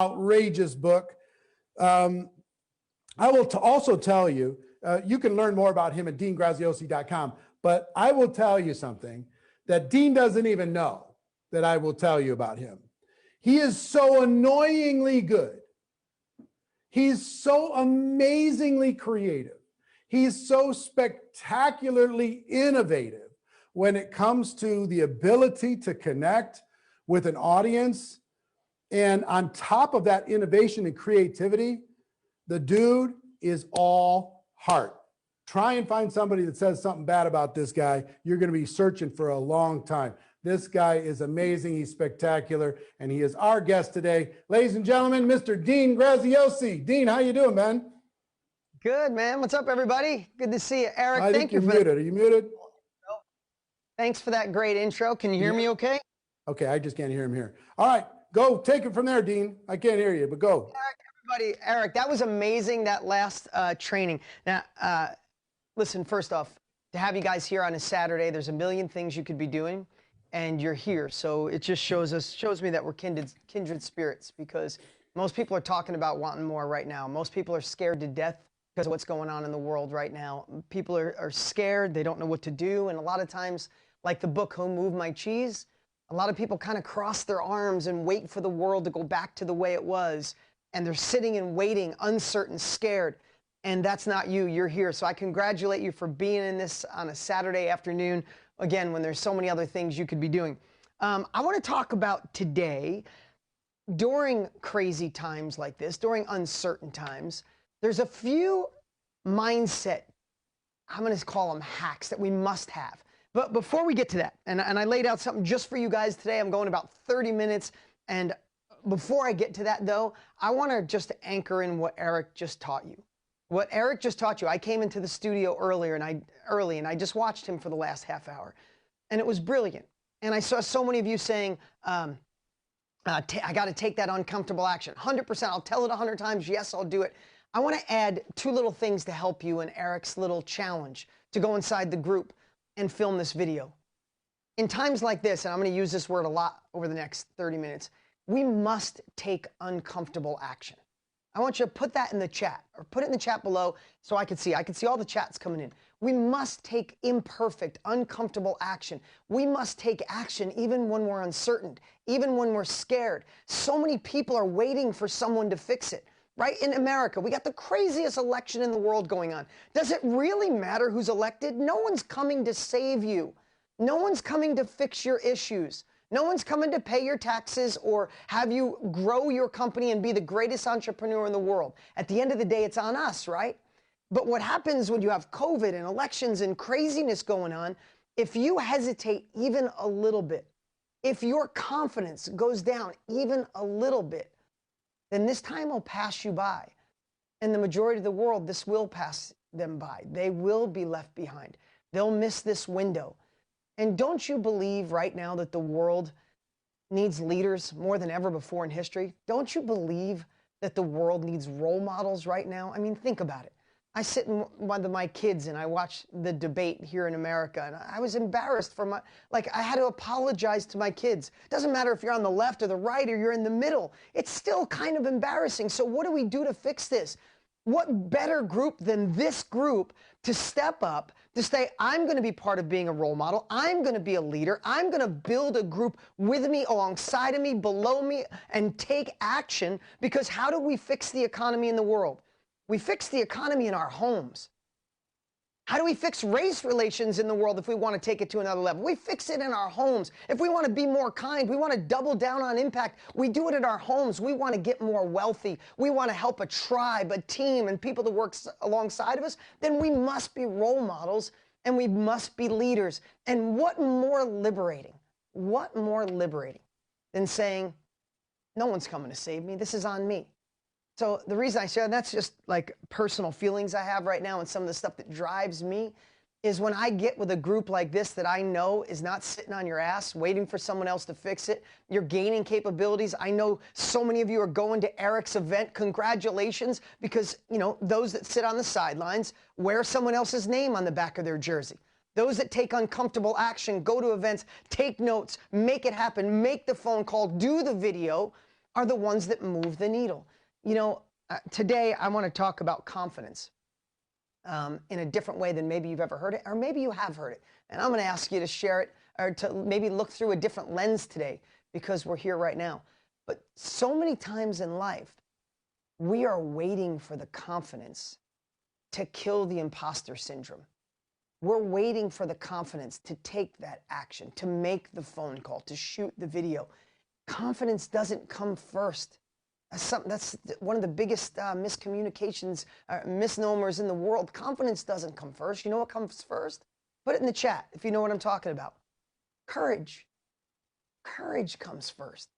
outrageous book. I will also tell you, you can learn more about him at deangraziosi.com, but I will tell you something that Dean doesn't even know that I will tell you about him. He is so annoyingly good. He's so amazingly creative. He's so spectacularly innovative when it comes to the ability to connect with an audience. And on top of that innovation and creativity, the dude is all heart. Try and find somebody that says something bad about this guy. You're going to be searching for a long time. This guy is amazing. He's spectacular. And he is our guest today. Ladies and gentlemen, Mr. Dean Graziosi. Dean, how you doing, man? Good, man. What's up, everybody? Good to see you. Eric, I think you're muted. Are you muted? Thanks for that great intro. Can you hear me okay? Okay, I just can't hear him here. All right, go. Take it from there, Dean. I can't hear you, but go. Eric, that was amazing, that last training. Now, listen, first off, to have you guys here on a Saturday, there's a million things you could be doing, and you're here. So it just shows me that we're kindred spirits, because most people are talking about wanting more right now. Most people are scared to death because of what's going on in the world right now. People are scared. They don't know what to do. And a lot of times, like the book, Who Moved My Cheese, a lot of people kind of cross their arms and wait for the world to go back to the way it was. And they're sitting and waiting, uncertain, scared. And that's not you. You're here. So I congratulate you for being in this on a Saturday afternoon, again, when there's so many other things you could be doing. I want to talk about today, during crazy times like this, during uncertain times, there's a few mindset, I'm going to call them hacks, that we must have. But before we get to that, and I laid out something just for you guys today. I'm going about 30 minutes. And before I get to that, though, I want to just anchor in what Eric just taught you. What Eric just taught you, I came into the studio early, and I just watched him for the last half hour. And it was brilliant. And I saw so many of you saying, I got to take that uncomfortable action. 100%. I'll tell it 100 times. Yes, I'll do it. I want to add two little things to help you in Eric's little challenge to go inside the group and film this video. In times like this, and I'm going to use this word a lot over the next 30 minutes, we must take uncomfortable action. I want you to put that in the chat, or put it in the chat below so I can see. I can see all the chats coming in. We must take imperfect, uncomfortable action. We must take action even when we're uncertain, even when we're scared. So many people are waiting for someone to fix it. Right? In America, we got the craziest election in the world going on. Does it really matter who's elected? No one's coming to save you. No one's coming to fix your issues. No one's coming to pay your taxes or have you grow your company and be the greatest entrepreneur in the world. At the end of the day, it's on us, right? But what happens when you have COVID and elections and craziness going on, if you hesitate even a little bit, if your confidence goes down even a little bit, then this time will pass you by. And the majority of the world, this will pass them by. They will be left behind. They'll miss this window. And don't you believe right now that the world needs leaders more than ever before in history? Don't you believe that the world needs role models right now? I mean, think about it. I sit with my kids and I watch the debate here in America, and I was embarrassed for I had to apologize to my kids. It doesn't matter if you're on the left or the right or you're in the middle. It's still kind of embarrassing. So what do we do to fix this? What better group than this group to step up, to say, I'm going to be part of being a role model. I'm going to be a leader. I'm going to build a group with me, alongside of me, below me, and take action. Because how do we fix the economy in the world? We fix the economy in our homes. How do we fix race relations in the world if we want to take it to another level? We fix it in our homes. If we want to be more kind, we want to double down on impact, we do it in our homes. We want to get more wealthy. We want to help a tribe, a team, and people to work alongside of us. Then we must be role models and we must be leaders. And what more liberating than saying, no one's coming to save me. This is on me. So the reason I share, and that's just like personal feelings I have right now, and some of the stuff that drives me, is when I get with a group like this that I know is not sitting on your ass waiting for someone else to fix it. You're gaining capabilities. I know so many of you are going to Eric's event. Congratulations, because those that sit on the sidelines wear someone else's name on the back of their jersey. Those that take uncomfortable action, go to events, take notes, make it happen, make the phone call, do the video. are the ones that move the needle. You know, today I want to talk about confidence in a different way than maybe you've ever heard it, or maybe you have heard it. And I'm going to ask you to share it, or to maybe look through a different lens today, because we're here right now. But so many times in life, we are waiting for the confidence to kill the imposter syndrome. We're waiting for the confidence to take that action, to make the phone call, to shoot the video. Confidence doesn't come first. That's one of the biggest miscommunications, misnomers in the world. Confidence doesn't come first. You know what comes first? Put it in the chat if you know what I'm talking about. Courage. Courage comes first.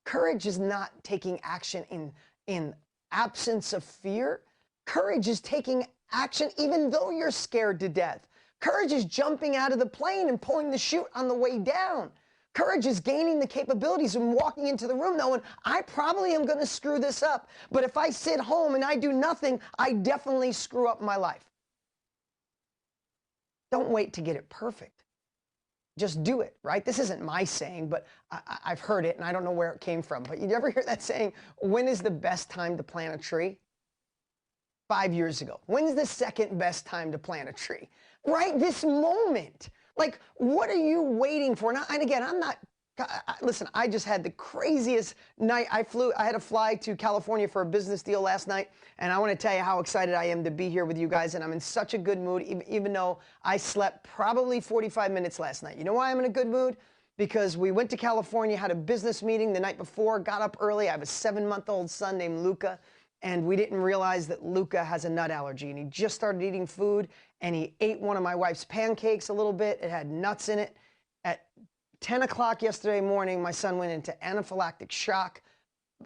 Courage is not taking action in absence of fear. Courage is taking action even though you're scared to death. Courage is jumping out of the plane and pulling the chute on the way down. Courage is gaining the capabilities and walking into the room knowing I probably am going to screw this up. But if I sit home and I do nothing, I definitely screw up my life. Don't wait to get it perfect. Just do it, right? This isn't my saying, but I've heard it and I don't know where it came from. But you ever hear that saying, when is the best time to plant a tree? 5 years ago. When's the second best time to plant a tree? Right this moment. Like, what are you waiting for? And again, listen, I just had the craziest night. I had to fly to California for a business deal last night. And I want to tell you how excited I am to be here with you guys. And I'm in such a good mood, even though I slept probably 45 minutes last night. You know why I'm in a good mood? Because we went to California, had a business meeting the night before, got up early. I have a 7-month-old son named Luca. And we didn't realize that Luca has a nut allergy. And he just started eating food. And he ate one of my wife's pancakes a little bit. It had nuts in it. At 10 o'clock yesterday morning, my son went into anaphylactic shock,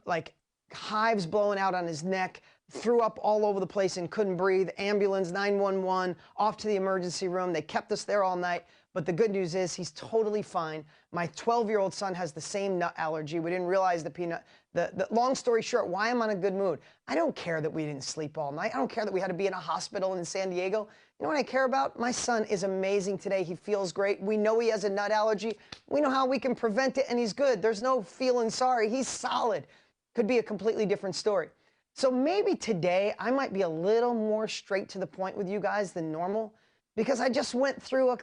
like hives blowing out on his neck, threw up all over the place and couldn't breathe. Ambulance, 911, off to the emergency room. They kept us there all night. But the good news is he's totally fine. My 12-year-old son has the same nut allergy. We didn't realize the peanut. The long story short, why I'm on a good mood. I don't care that we didn't sleep all night. I don't care that we had to be in a hospital in San Diego. You know what I care about? My son is amazing today. He feels great. We know he has a nut allergy. We know how we can prevent it, and he's good. There's no feeling sorry. He's solid. Could be a completely different story. So maybe today I might be a little more straight to the point with you guys than normal, because I just went through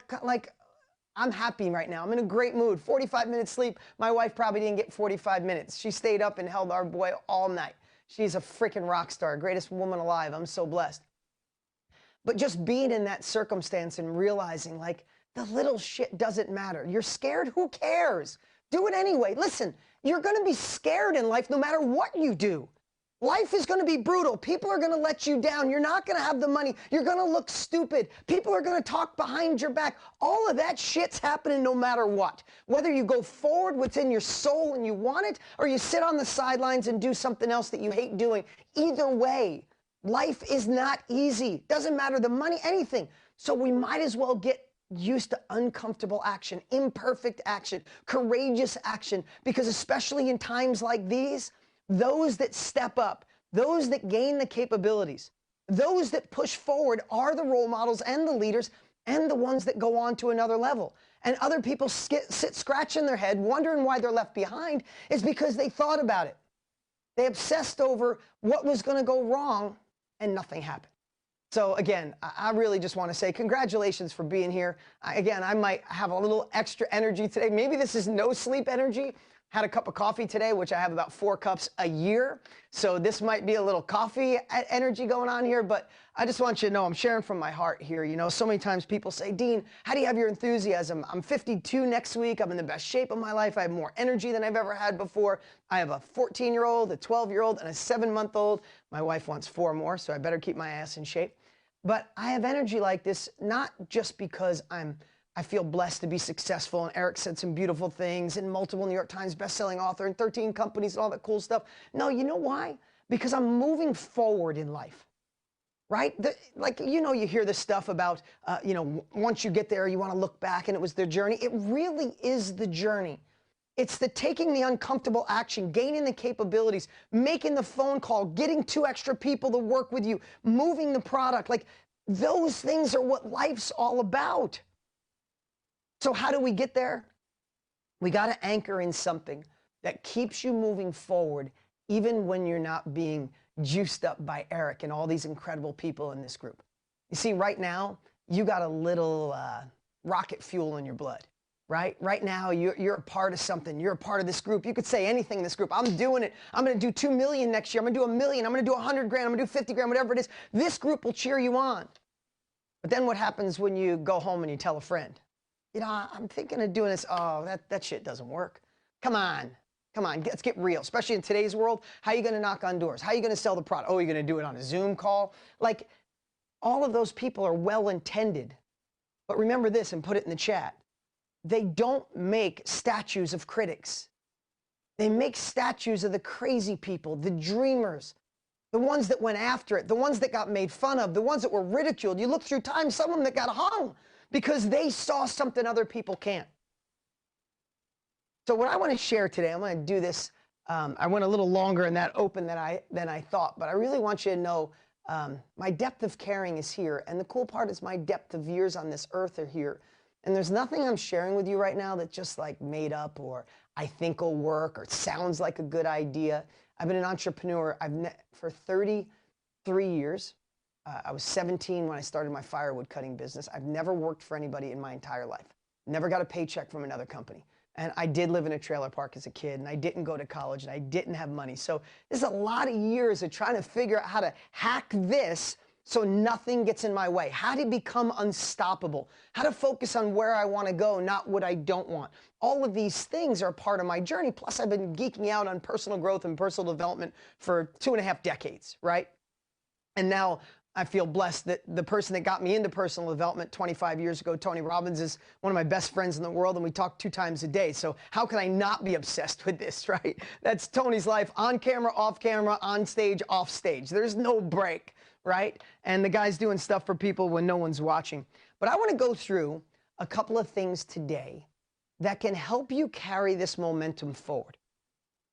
I'm happy right now. I'm in a great mood. 45 minutes sleep. My wife probably didn't get 45 minutes. She stayed up and held our boy all night. She's a freaking rock star, greatest woman alive. I'm so blessed. But just being in that circumstance and realizing, like, the little shit doesn't matter. You're scared? Who cares? Do it anyway. Listen, you're going to be scared in life no matter what you do. Life is going to be brutal. People are going to let you down. You're not going to have the money. You're going to look stupid. People are going to talk behind your back. All of that shit's happening no matter what. Whether you go forward what's in your soul and you want it, or you sit on the sidelines and do something else that you hate doing. Either way, life is not easy. Doesn't matter the money, anything. So we might as well get used to uncomfortable action, imperfect action, courageous action, because especially in times like these, those that step up, those that gain the capabilities, those that push forward are the role models and the leaders and the ones that go on to another level. And other people sit scratching their head, wondering why they're left behind, is because they thought about it. They obsessed over what was going to go wrong, and nothing happened. So again, I really just want to say congratulations for being here. Again, I might have a little extra energy today. Maybe this is no sleep energy. Had a cup of coffee today, which I have about 4 cups a year. So this might be a little coffee energy going on here, but I just want you to know I'm sharing from my heart here. You know, so many times people say, Dean, how do you have your enthusiasm? I'm 52 next week. I'm in the best shape of my life. I have more energy than I've ever had before. I have a 14-year-old, a 12-year-old, and a 7-month-old. My wife wants 4 more, so I better keep my ass in shape. But I have energy like this, not just because I feel blessed to be successful, and Eric said some beautiful things, and multiple New York Times bestselling author, and 13 companies, and all that cool stuff. No, you know why? Because I'm moving forward in life, right? You hear this stuff about, once you get there, you want to look back, and it was the journey. It really is the journey. It's the taking the uncomfortable action, gaining the capabilities, making the phone call, getting 2 extra people to work with you, moving the product. Like, those things are what life's all about. So how do we get there? We got to anchor in something that keeps you moving forward, even when you're not being juiced up by Eric and all these incredible people in this group. You see, right now, you got a little rocket fuel in your blood, right? Right now, you're a part of something. You're a part of this group. You could say anything in this group. I'm doing it. I'm going to do 2 million next year. I'm going to do 1 million. I'm going to do 100 grand. I'm going to do 50 grand, whatever it is. This group will cheer you on. But then what happens when you go home and you tell a friend? You know, I'm thinking of doing this. Oh, that shit doesn't work. Come on. Come on, let's get real, especially in today's world. How are you going to knock on doors? How are you going to sell the product? Oh, you're going to do it on a Zoom call? Like, all of those people are well-intended. But remember this and put it in the chat. They don't make statues of critics. They make statues of the crazy people, the dreamers, the ones that went after it, the ones that got made fun of, the ones that were ridiculed. You look through time, some of them that got hung because they saw something other people can't. So what I want to share today, I'm going to do this. I went a little longer in that open than I thought, but I really want you to know my depth of caring is here. And the cool part is my depth of years on this earth are here. And there's nothing I'm sharing with you right now that's just like made up or I think will work or it sounds like a good idea. I've been an entrepreneur for 33 years. I was 17 when I started my firewood cutting business. I've never worked for anybody in my entire life. Never got a paycheck from another company. And I did live in a trailer park as a kid, and I didn't go to college, and I didn't have money. So there's a lot of years of trying to figure out how to hack this so nothing gets in my way, how to become unstoppable, how to focus on where I want to go, not what I don't want. All of these things are part of my journey. Plus, I've been geeking out on personal growth and personal development for 2.5 decades, right? And now I feel blessed that the person that got me into personal development 25 years ago, Tony Robbins, is one of my best friends in the world, and we talk 2 times a day. So how can I not be obsessed with this, right? That's Tony's life, on camera, off camera, on stage, off stage. There's no break, right? And the guy's doing stuff for people when no one's watching. But I want to go through a couple of things today that can help you carry this momentum forward.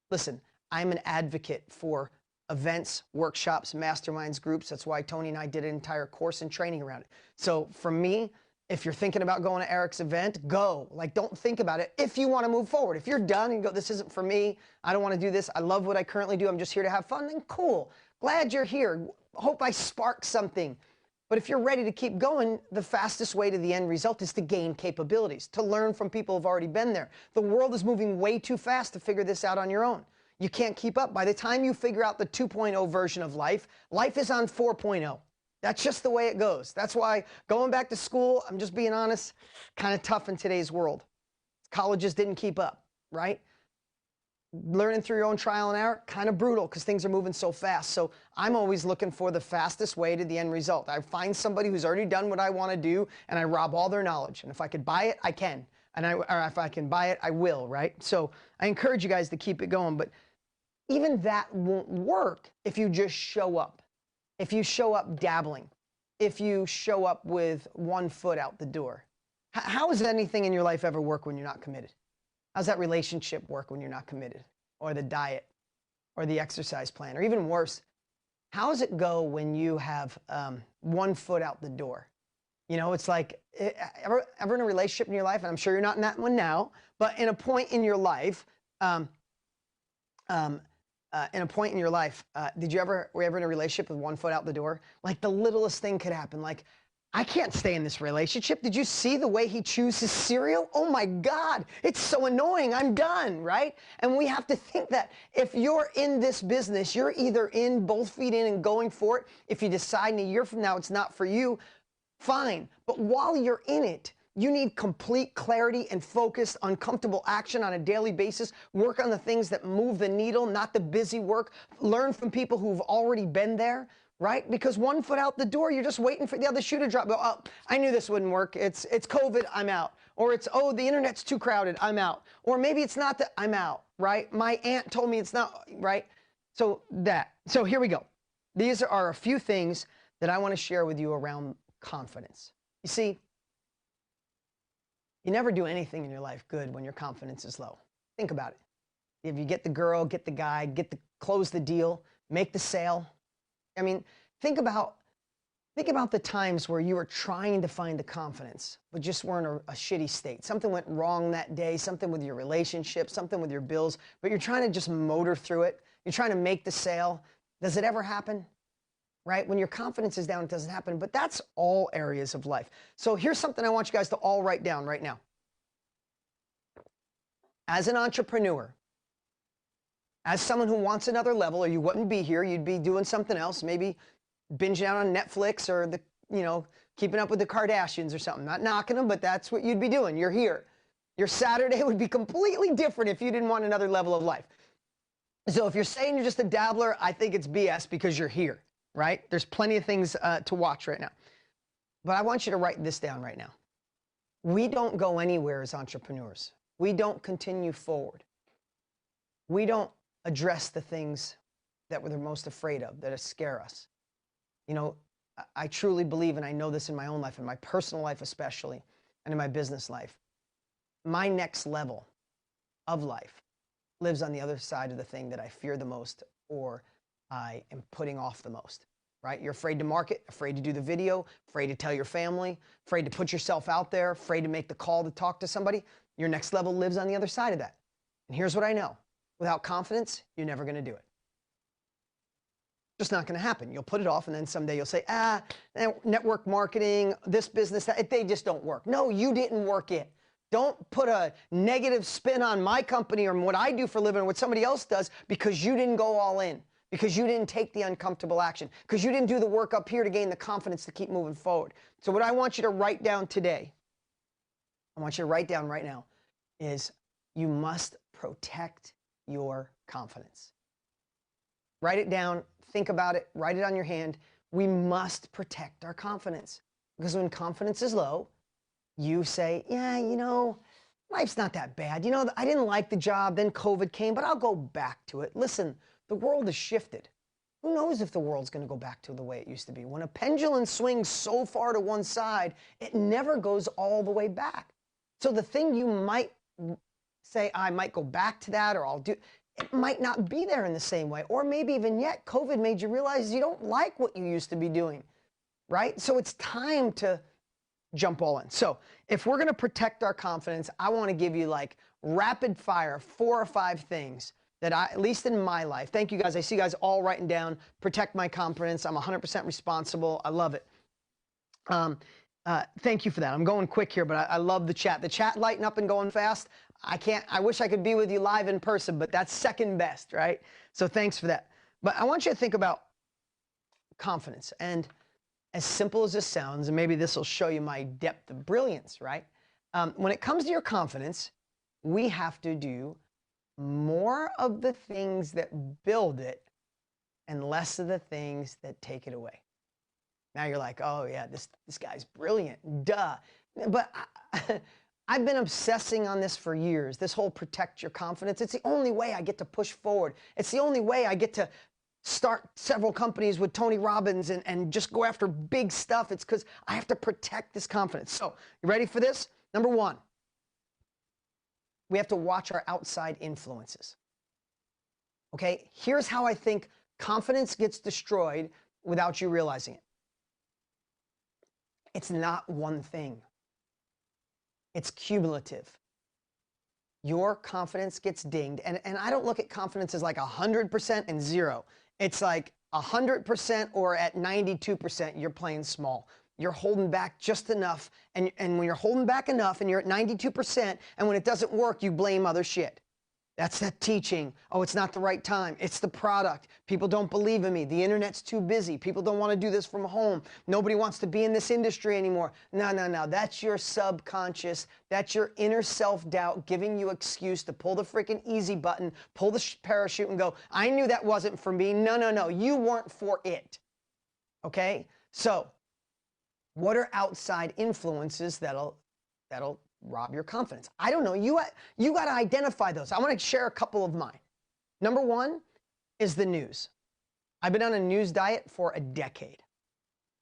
Listen, I'm an advocate for events, workshops, masterminds, groups. That's why Tony and I did an entire course and training around it. So for me, if you're thinking about going to Eric's event, go. Like, don't think about it if you want to move forward. If you're done and go, this isn't for me, I don't want to do this, I love what I currently do, I'm just here to have fun, then cool. Glad you're here. Hope I sparked something. But if you're ready to keep going, the fastest way to the end result is to gain capabilities, to learn from people who've already been there. The world is moving way too fast to figure this out on your own. You can't keep up. By the time you figure out the 2.0 version of life, life is on 4.0. That's just the way it goes. That's why going back to school, I'm just being honest, kind of tough in today's world. Colleges didn't keep up, right? Learning through your own trial and error, kind of brutal because things are moving so fast. So I'm always looking for the fastest way to the end result. I find somebody who's already done what I want to do, and I rob all their knowledge. And if I could buy it, I can. Or if I can buy it, I will, right? So I encourage you guys to keep it going. But even that won't work if you just show up. If you show up dabbling. If you show up with one foot out the door. How does anything in your life ever work when you're not committed? How's that relationship work when you're not committed? Or the diet? Or the exercise plan? Or even worse, how does it go when you have one foot out the door? You know, it's like, ever in a relationship in your life, and I'm sure you're not in that one now, but in a point in your life, were you ever in a relationship with one foot out the door? Like the littlest thing could happen. Like, I can't stay in this relationship. Did you see the way he chews his cereal? Oh my God, it's so annoying. I'm done, right? And we have to think that if you're in this business, you're either in, both feet in and going for it. If you decide in a year from now it's not for you, fine. But while you're in it, you need complete clarity and focused, uncomfortable action on a daily basis. Work on the things that move the needle, not the busy work. Learn from people who've already been there, right? Because one foot out the door, you're just waiting for the other shoe to drop. Go, oh, I knew this wouldn't work. It's COVID, I'm out. Or it's, oh, the internet's too crowded, I'm out. Or maybe it's not that, I'm out, right? My aunt told me it's not, right? So here we go. These are a few things that I want to share with you around confidence. You see, you never do anything in your life good when your confidence is low. Think about it. If you get the girl, get the guy, close the deal, make the sale. I mean, think about Think about the times where you were trying to find the confidence, but just were in a shitty state. Something went wrong that day, something with your relationship, something with your bills, but you're trying to just motor through it. You're trying to make the sale. Does it ever happen? Right? When your confidence is down, it doesn't happen, but that's all areas of life. So here's something I want you guys to all write down right now. As an entrepreneur, as someone who wants another level, or you wouldn't be here, you'd be doing something else, maybe binging out on Netflix or keeping up with the Kardashians or something. Not knocking them, but that's what you'd be doing. You're here. Your Saturday would be completely different if you didn't want another level of life. So if you're saying you're just a dabbler, I think it's BS because you're here, right? There's plenty of things to watch right now. But I want you to write this down right now. We don't go anywhere as entrepreneurs. We don't continue forward. We don't address the things that we're the most afraid of, that scare us. I truly believe, and I know this in my own life, in my personal life especially, and in my business life, my next level of life lives on the other side of the thing that I fear the most or I am putting off the most, right? You're afraid to market, afraid to do the video, afraid to tell your family, afraid to put yourself out there, afraid to make the call to talk to somebody. Your next level lives on the other side of that. And here's what I know. Without confidence, you're never going to do it. Just not going to happen. You'll put it off, and then someday you'll say, network marketing, this business, that, they just don't work. No, you didn't work it. Don't put a negative spin on my company or what I do for a living or what somebody else does because you didn't go all in, because you didn't take the uncomfortable action, because you didn't do the work up here to gain the confidence to keep moving forward. So what I want you to write down today, I want you to write down right now, is you must protect your confidence. Write it down. Think about it, write it on your hand. We must protect our confidence because when confidence is low, you say, life's not that bad. I didn't like the job, then COVID came, but I'll go back to it. Listen, the world has shifted. Who knows if the world's going to go back to the way it used to be? When a pendulum swings so far to one side, it never goes all the way back. So the thing you might say, I might go back to that, or I'll do, it might not be there in the same way. Or maybe even yet, COVID made you realize you don't like what you used to be doing, right? So it's time to jump all in. So if we're going to protect our confidence, I want to give you like rapid fire 4 or 5 things that at least in my life, thank you guys. I see you guys all writing down, protect my confidence. I'm 100% responsible. I love it. Thank you for that. I'm going quick here, but I love the chat. The chat lighting up and going fast. I wish I could be with you live in person, but that's second best, right? So thanks for that. But I want you to think about confidence. And as simple as this sounds, and maybe this will show you my depth of brilliance, right? When it comes to your confidence, we have to do more of the things that build it and less of the things that take it away. Now you're like, oh yeah, this guy's brilliant, duh. But I've been obsessing on this for years, this whole protect your confidence. It's the only way I get to push forward. It's the only way I get to start several companies with Tony Robbins and just go after big stuff. It's because I have to protect this confidence. So you ready for this? Number 1, we have to watch our outside influences. Okay, here's how I think confidence gets destroyed without you realizing it. It's not one thing. It's cumulative. Your confidence gets dinged. And I don't look at confidence as like 100% and 0. It's like 100% or at 92%, you're playing small. You're holding back just enough. And when you're holding back enough and you're at 92%, and when it doesn't work, you blame other shit. That's that teaching. Oh, it's not the right time. It's the product. People don't believe in me. The internet's too busy. People don't want to do this from home. Nobody wants to be in this industry anymore. No. That's your subconscious. That's your inner self-doubt giving you excuse to pull the freaking easy button, pull the parachute and go, I knew that wasn't for me. No. You weren't for it. Okay? So what are outside influences that'll rob your confidence? I don't know. You got to identify those. I want to share a couple of mine. Number 1 is the news. I've been on a news diet for a decade.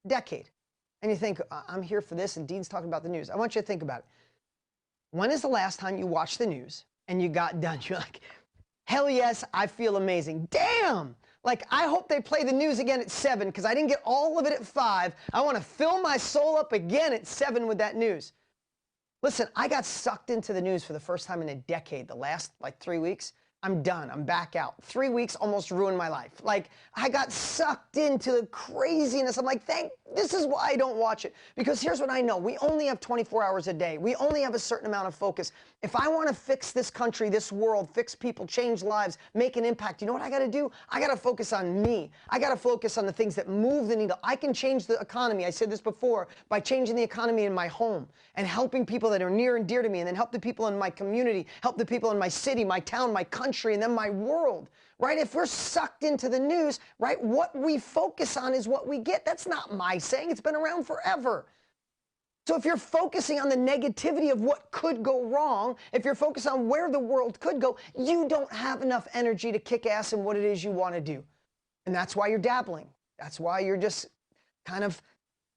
And you think, I'm here for this, and Dean's talking about the news. I want you to think about it. When is the last time you watched the news and you got done? You're like, hell yes, I feel amazing. Damn! Like, I hope they play the news again at 7 because I didn't get all of it at 5. I want to fill my soul up again at 7 with that news. Listen, I got sucked into the news for the first time in a decade, the last like 3 weeks. I'm done. I'm back out. 3 weeks almost ruined my life. Like, I got sucked into the craziness. I'm like, this is why I don't watch it. Because here's what I know. We only have 24 hours a day. We only have a certain amount of focus. If I want to fix this country, this world, fix people, change lives, make an impact, you know what I got to do? I got to focus on me. I got to focus on the things that move the needle. I can change the economy. I said this before, by changing the economy in my home and helping people that are near and dear to me, and then help the people in my community, help the people in my city, my town, my country, and then my world, right? If we're sucked into the news, right, what we focus on is what we get. That's not my saying. It's been around forever. So if you're focusing on the negativity of what could go wrong, if you're focused on where the world could go, you don't have enough energy to kick ass in what it is you want to do. And that's why you're dabbling. That's why you're just kind of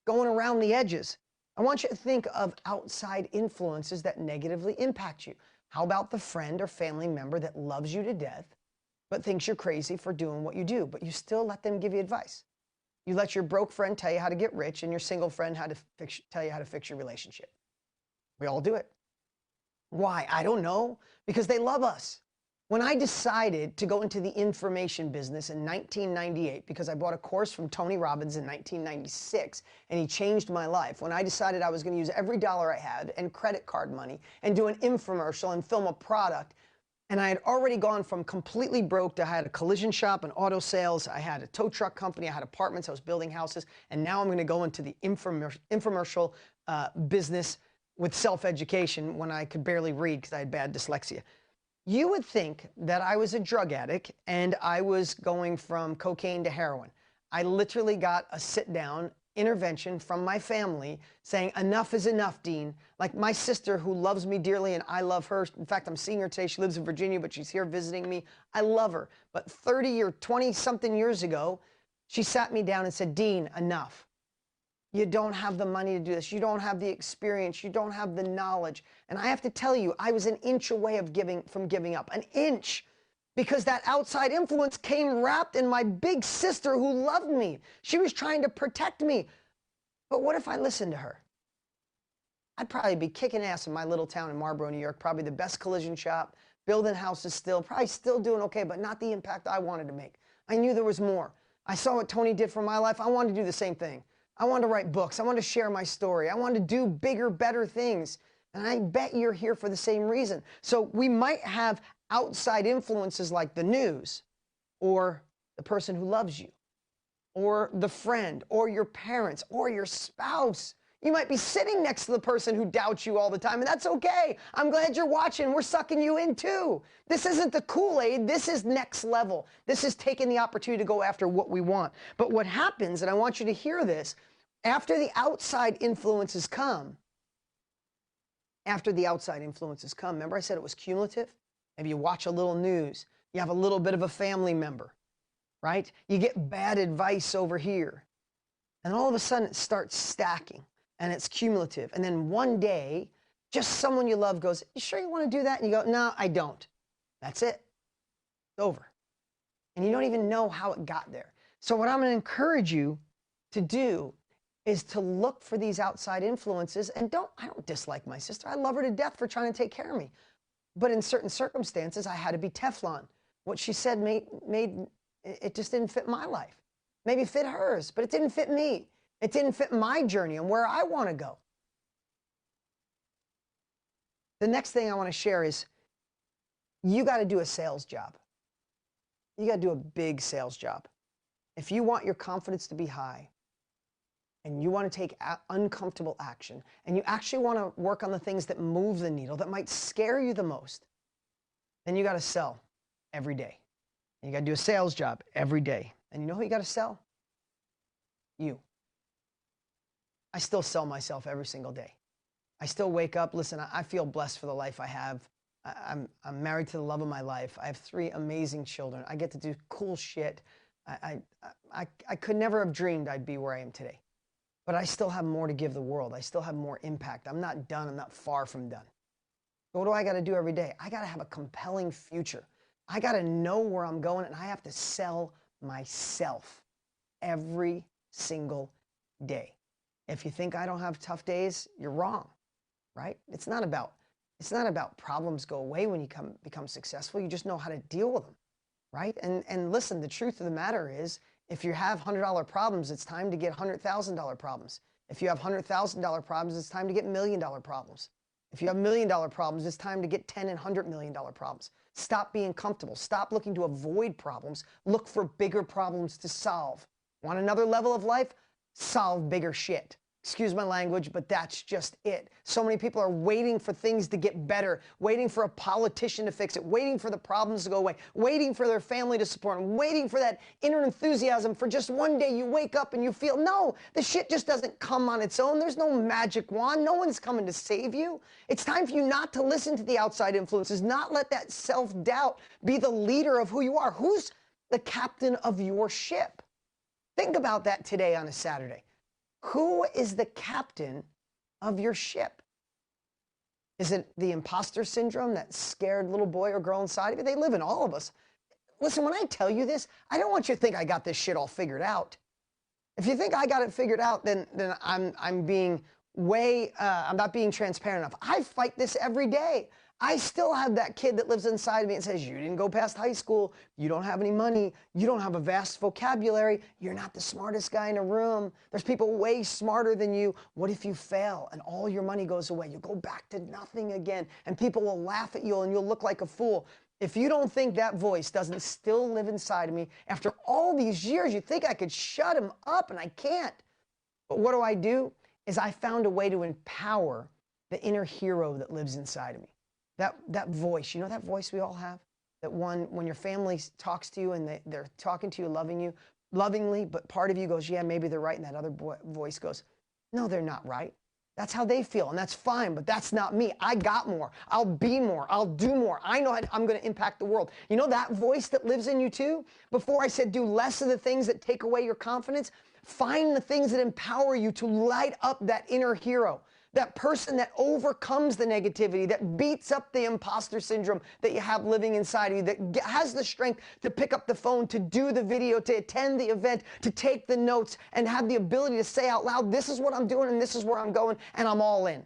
going around the edges. I want you to think of outside influences that negatively impact you. How about the friend or family member that loves you to death, but thinks you're crazy for doing what you do, but you still let them give you advice? You let your broke friend tell you how to get rich, and your single friend tell you how to fix your relationship. We all do it. Why? I don't know. Because they love us. When I decided to go into the information business in 1998, because I bought a course from Tony Robbins in 1996, and he changed my life. When I decided I was going to use every dollar I had and credit card money and do an infomercial and film a product, and I had already gone from completely broke to I had a collision shop and auto sales, I had a tow truck company, I had apartments, I was building houses, and now I'm going to go into the infomercial business with self-education when I could barely read because I had bad dyslexia. You would think that I was a drug addict and I was going from cocaine to heroin. I literally got a sit-down intervention from my family saying, enough is enough, Dean. Like my sister, who loves me dearly and I love her. In fact, I'm seeing her today. She lives in Virginia, but she's here visiting me. I love her. But 30 or 20-something years ago, she sat me down and said, Dean, enough. You don't have the money to do this. You don't have the experience. You don't have the knowledge. And I have to tell you, I was an inch away from giving up. An inch. Because that outside influence came wrapped in my big sister who loved me. She was trying to protect me. But what if I listened to her? I'd probably be kicking ass in my little town in Marlboro, New York. Probably the best collision shop, building houses still, probably still doing okay, but not the impact I wanted to make. I knew there was more. I saw what Tony did for my life. I wanted to do the same thing. I wanted to write books. I wanted to share my story. I wanted to do bigger, better things. And I bet you're here for the same reason. So we might have outside influences like the news, or the person who loves you, or the friend, or your parents, or your spouse. You might be sitting next to the person who doubts you all the time, and that's okay. I'm glad you're watching. We're sucking you in too. This isn't the Kool-Aid. This is next level. This is taking the opportunity to go after what we want. But what happens, and I want you to hear this, after the outside influences come, remember I said it was cumulative? Maybe you watch a little news. You have a little bit of a family member, right? You get bad advice over here. And all of a sudden it starts stacking and it's cumulative. And then one day, just someone you love goes, you sure you want to do that? And you go, no, I don't. That's it. It's over. And you don't even know how it got there. So what I'm going to encourage you to do is to look for these outside influences. And I don't dislike my sister. I love her to death for trying to take care of me. But in certain circumstances, I had to be Teflon. What she said it just didn't fit my life. Maybe it fit hers, but it didn't fit me. It didn't fit my journey and where I want to go. The next thing I want to share is you got to do a sales job. You got to do a big sales job. If you want your confidence to be high, and you want to take uncomfortable action, and you actually want to work on the things that move the needle, that might scare you the most, then you got to sell every day. And you got to do a sales job every day. And you know who you got to sell? You. I still sell myself every single day. I still wake up. Listen, I feel blessed for the life I have. I'm married to the love of my life. I have 3 amazing children. I get to do cool shit. I could never have dreamed I'd be where I am today. But I still have more to give the world. I still have more impact. I'm not done. I'm not far from done. So what do I got to do every day? I got to have a compelling future. I got to know where I'm going, and I have to sell myself every single day. If you think I don't have tough days, you're wrong, right? It's not about problems go away when you become successful. You just know how to deal with them, right? And listen, the truth of the matter is, if you have $100 problems, it's time to get $100,000 problems. If you have $100,000 problems, it's time to get $1 million problems. If you have $1 million problems, it's time to get $10 and $100 million problems. Stop being comfortable. Stop looking to avoid problems. Look for bigger problems to solve. Want another level of life? Solve bigger shit. Excuse my language, but that's just it. So many people are waiting for things to get better, waiting for a politician to fix it, waiting for the problems to go away, waiting for their family to support them, waiting for that inner enthusiasm for just one day you wake up and you feel, no, the shit just doesn't come on its own. There's no magic wand. No one's coming to save you. It's time for you not to listen to the outside influences, not let that self-doubt be the leader of who you are. Who's the captain of your ship? Think about that today on a Saturday. Who is the captain of your ship? Is it the imposter syndrome, that scared little boy or girl inside of you? They live in all of us. Listen, when I tell you this, I don't want you to think I got this shit all figured out. If you think I got it figured out, then I'm being I'm not being transparent enough. I fight this every day. I still have that kid that lives inside of me and says, you didn't go past high school, you don't have any money, you don't have a vast vocabulary, you're not the smartest guy in a room, there's people way smarter than you. What if you fail and all your money goes away? You go back to nothing again, and people will laugh at you and you'll look like a fool. If you don't think that voice doesn't still live inside of me after all these years, you think I could shut him up, and I can't. But what do? Is I found a way to empower the inner hero that lives inside of me. That voice, you know that voice we all have? That one, when your family talks to you and they're talking to you, lovingly, but part of you goes, yeah, maybe they're right, and that other voice goes, no, they're not right. That's how they feel, and that's fine, but that's not me. I got more. I'll be more. I'll do more. I know I'm going to impact the world. You know that voice that lives in you too? Before I said do less of the things that take away your confidence, find the things that empower you to light up that inner hero. That person that overcomes the negativity, that beats up the imposter syndrome that you have living inside of you, that has the strength to pick up the phone, to do the video, to attend the event, to take the notes, and have the ability to say out loud, this is what I'm doing and this is where I'm going, and I'm all in.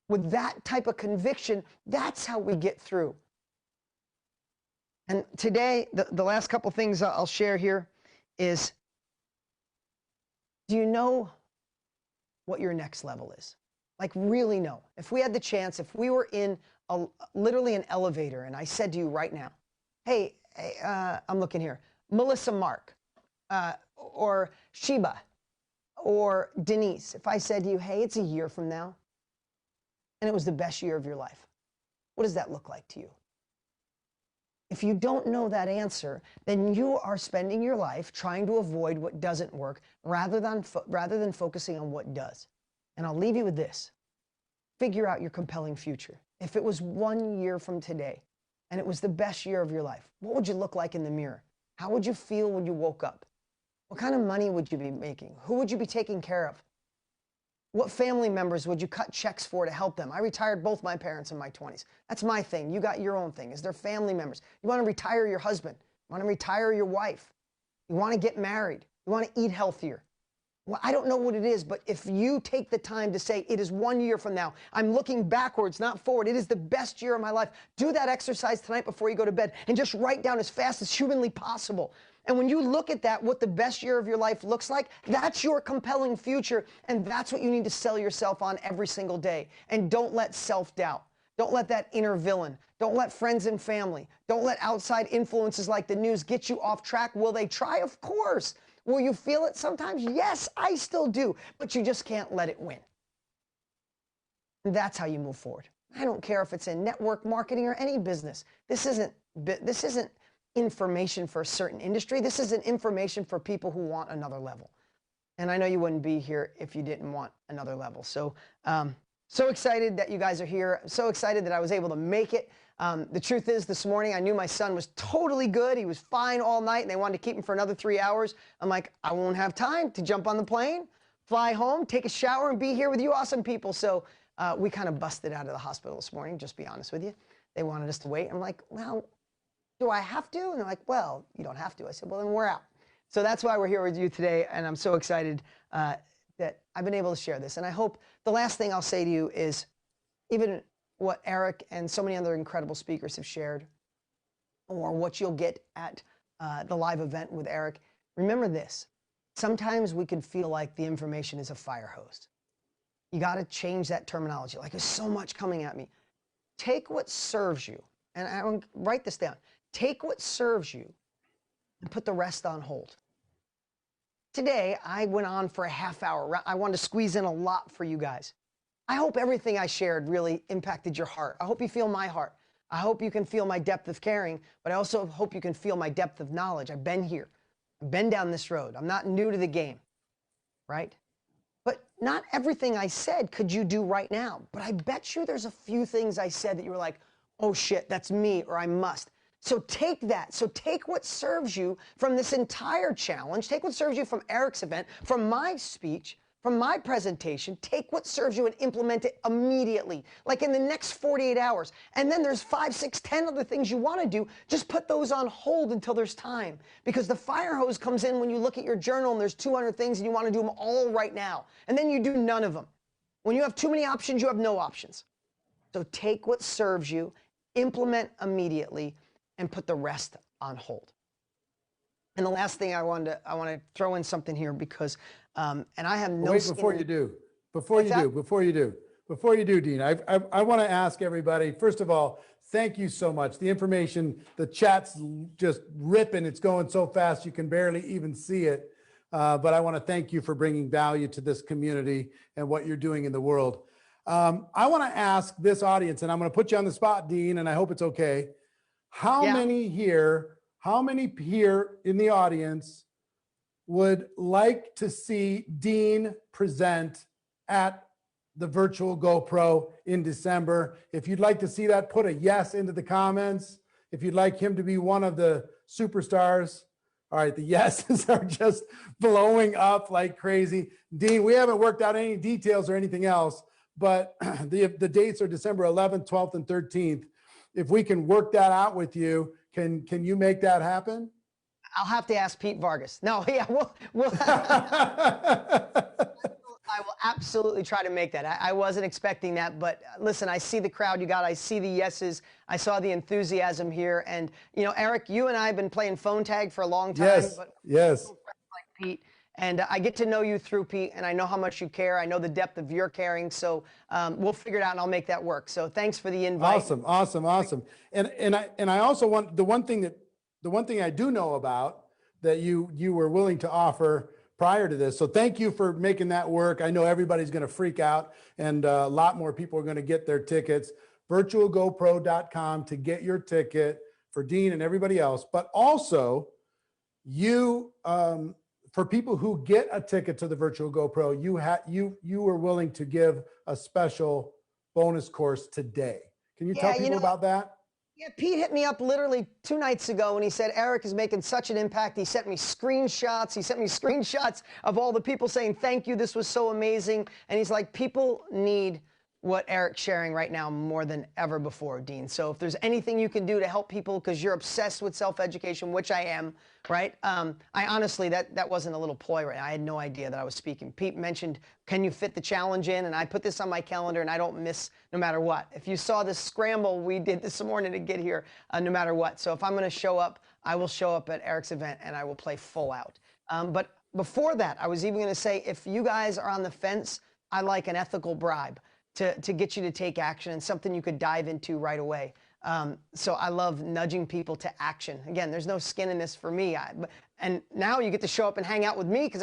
With that type of conviction, that's how we get through. And today, the last couple things I'll share here is, do you know what your next level is? Like, really know. If we had the chance, if we were in literally an elevator and I said to you right now, hey, I'm looking here, Melissa Mark, or Sheba, or Denise, if I said to you, hey, it's a year from now, and it was the best year of your life, what does that look like to you? If you don't know that answer, then you are spending your life trying to avoid what doesn't work rather than focusing on what does. And I'll leave you with this. Figure out your compelling future. If it was 1 year from today and it was the best year of your life, what would you look like in the mirror? How would you feel when you woke up? What kind of money would you be making? Who would you be taking care of? What family members would you cut checks for to help them? I retired both my parents in my 20s. That's my thing. You got your own thing. Is there family members? You want to retire your husband? You want to retire your wife? You want to get married? You want to eat healthier? Well, I don't know what it is, but if you take the time to say, it is 1 year from now, I'm looking backwards, not forward. It is the best year of my life. Do that exercise tonight before you go to bed and just write down as fast as humanly possible. And when you look at that, what the best year of your life looks like, that's your compelling future. And that's what you need to sell yourself on every single day. And don't let self-doubt. Don't let that inner villain. Don't let friends and family. Don't let outside influences like the news get you off track. Will they try? Of course. Will you feel it sometimes? Yes, I still do. But you just can't let it win. And that's how you move forward. I don't care if it's in network marketing or any business. This isn't information for a certain industry. This isn't information for people who want another level. And I know you wouldn't be here if you didn't want another level. So, so excited that you guys are here. I'm so excited that I was able to make it. The truth is, this morning, I knew my son was totally good. He was fine all night, and they wanted to keep him for another 3 hours. I'm like, I won't have time to jump on the plane, fly home, take a shower, and be here with you awesome people. So we kind of busted out of the hospital this morning, just be honest with you. They wanted us to wait. I'm like, well, do I have to? And they're like, well, you don't have to. I said, well, then we're out. So that's why we're here with you today. And I'm so excited that I've been able to share this. And I hope the last thing I'll say to you is even what Eric and so many other incredible speakers have shared, or what you'll get at the live event with Eric. Remember this, sometimes we can feel like the information is a fire hose. You got to change that terminology. Like, there's so much coming at me. Take what serves you, and I want to write this down. Take what serves you and put the rest on hold. Today, I went on for a half hour. I wanted to squeeze in a lot for you guys. I hope everything I shared really impacted your heart. I hope you feel my heart. I hope you can feel my depth of caring, but I also hope you can feel my depth of knowledge. I've been here. I've been down this road. I'm not new to the game, right? But not everything I said could you do right now. But I bet you there's a few things I said that you were like, oh shit, that's me, or I must. So take that. So take what serves you from this entire challenge. Take what serves you from Eric's event, from my speech, from my presentation. Take what serves you and implement it immediately, like in the next 48 hours. And then there's 5, 6, 10 other things you want to do. Just put those on hold until there's time, because the fire hose comes in when you look at your journal and there's 200 things and you want to do them all right now. And then you do none of them. When you have too many options, you have no options. So take what serves you, implement immediately, and put the rest on hold. And the last thing I want to throw in something here, because and I have no. Wait, before you do, Dean, I want to ask everybody, first of all, thank you so much. The information, the chat's just ripping. It's going so fast you can barely even see it. But I want to thank you for bringing value to this community and what you're doing in the world. I want to ask this audience, and I'm going to put you on the spot, Dean, and I hope it's okay. How many here in the audience would like to see Dean present at the virtual GoPro in December? If you'd like to see that, put a yes into the comments. If you'd like him to be one of the superstars. All right, the yeses are just blowing up like crazy. Dean, we haven't worked out any details or anything else, but the dates are December 11th, 12th, and 13th. If we can work that out with you, can you make that happen? I'll have to ask Pete Vargas. No, yeah, we'll I will absolutely try to make that. I wasn't expecting that, but listen, I see the crowd you got. I see the yeses. I saw the enthusiasm here. And, you know, Eric, you and I have been playing phone tag for a long time. Yes, but yes. Like Pete. And I get to know you through Pete, and I know how much you care. I know the depth of your caring. So we'll figure it out, and I'll make that work. So thanks for the invite. Awesome. And I also want the one thing I do know about that you were willing to offer prior to this. So thank you for making that work. I know everybody's going to freak out, and a lot more people are going to get their tickets. virtualgopro.com to get your ticket for Dean and everybody else. But also, you for people who get a ticket to the virtual GoPro, you were willing to give a special bonus course today. Can you tell people about that? Yeah, Pete hit me up literally 2 nights ago, and he said, Eric is making such an impact. He sent me screenshots. He sent me screenshots of all the people saying, thank you, this was so amazing. And he's like, people need what Eric's sharing right now more than ever before, Dean. So if there's anything you can do to help people, because you're obsessed with self-education, which I am, right? I honestly, that wasn't a little ploy, right? I had no idea that I was speaking. Pete mentioned, can you fit the challenge in? And I put this on my calendar, and I don't miss no matter what. If you saw the scramble we did this morning to get here, no matter what. So if I'm going to show up, I will show up at Eric's event, and I will play full out. But before that, I was even going to say, if you guys are on the fence, I like an ethical bribe to get you to take action, and something you could dive into right away. So I love nudging people to action. Again, there's no skin in this for me. And now you get to show up and hang out with me, because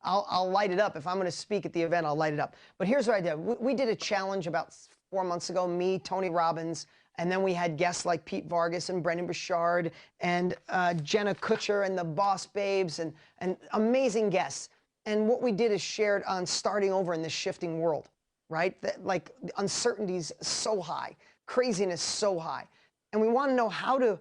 I'll light it up. If I'm going to speak at the event, I'll light it up. But here's what I did. We did a challenge about 4 months ago, me, Tony Robbins, and then we had guests like Pete Vargas and Brendan Burchard and Jenna Kutcher and the Boss Babes and amazing guests. And what we did is shared on starting over in this shifting world. Right? That, like, uncertainty's so high, craziness so high. And we want to know how do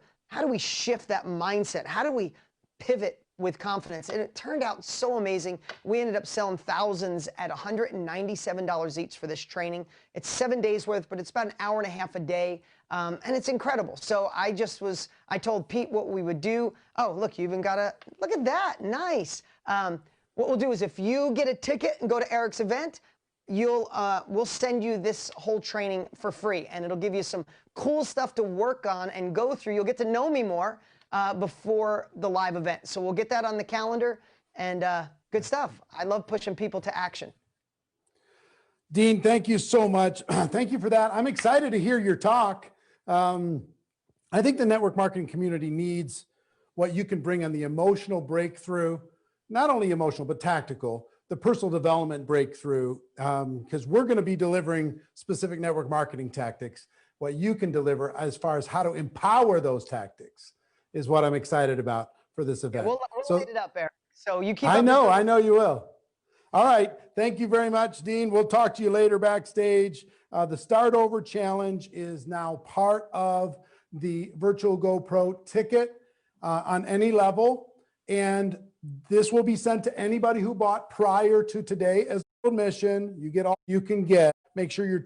we shift that mindset? How do we pivot with confidence? And it turned out so amazing. We ended up selling thousands at $197 each for this training. It's 7 days worth, but it's about an hour and a half a day. And it's incredible. So I told Pete what we would do. Oh, look, you even got look at that, nice. What we'll do is if you get a ticket and go to Eric's event, we'll send you this whole training for free, and it'll give you some cool stuff to work on and go through. You'll get to know me more before the live event. So we'll get that on the calendar, and good stuff. I love pushing people to action. Dean, thank you so much. Thank you for that. I'm excited to hear your talk. I think the network marketing community needs what you can bring on the emotional breakthrough, not only emotional, but tactical, the personal development breakthrough, because we're going to be delivering specific network marketing tactics. What you can deliver as far as how to empower those tactics is what I'm excited about for this event. Yeah, we'll light it up, Eric. So you keep. I know you will. All right. Thank you very much, Dean. We'll talk to you later backstage. The Start Over Challenge is now part of the Virtual GoPro ticket on any level. And this will be sent to anybody who bought prior to today as admission. You get all you can get. Make sure your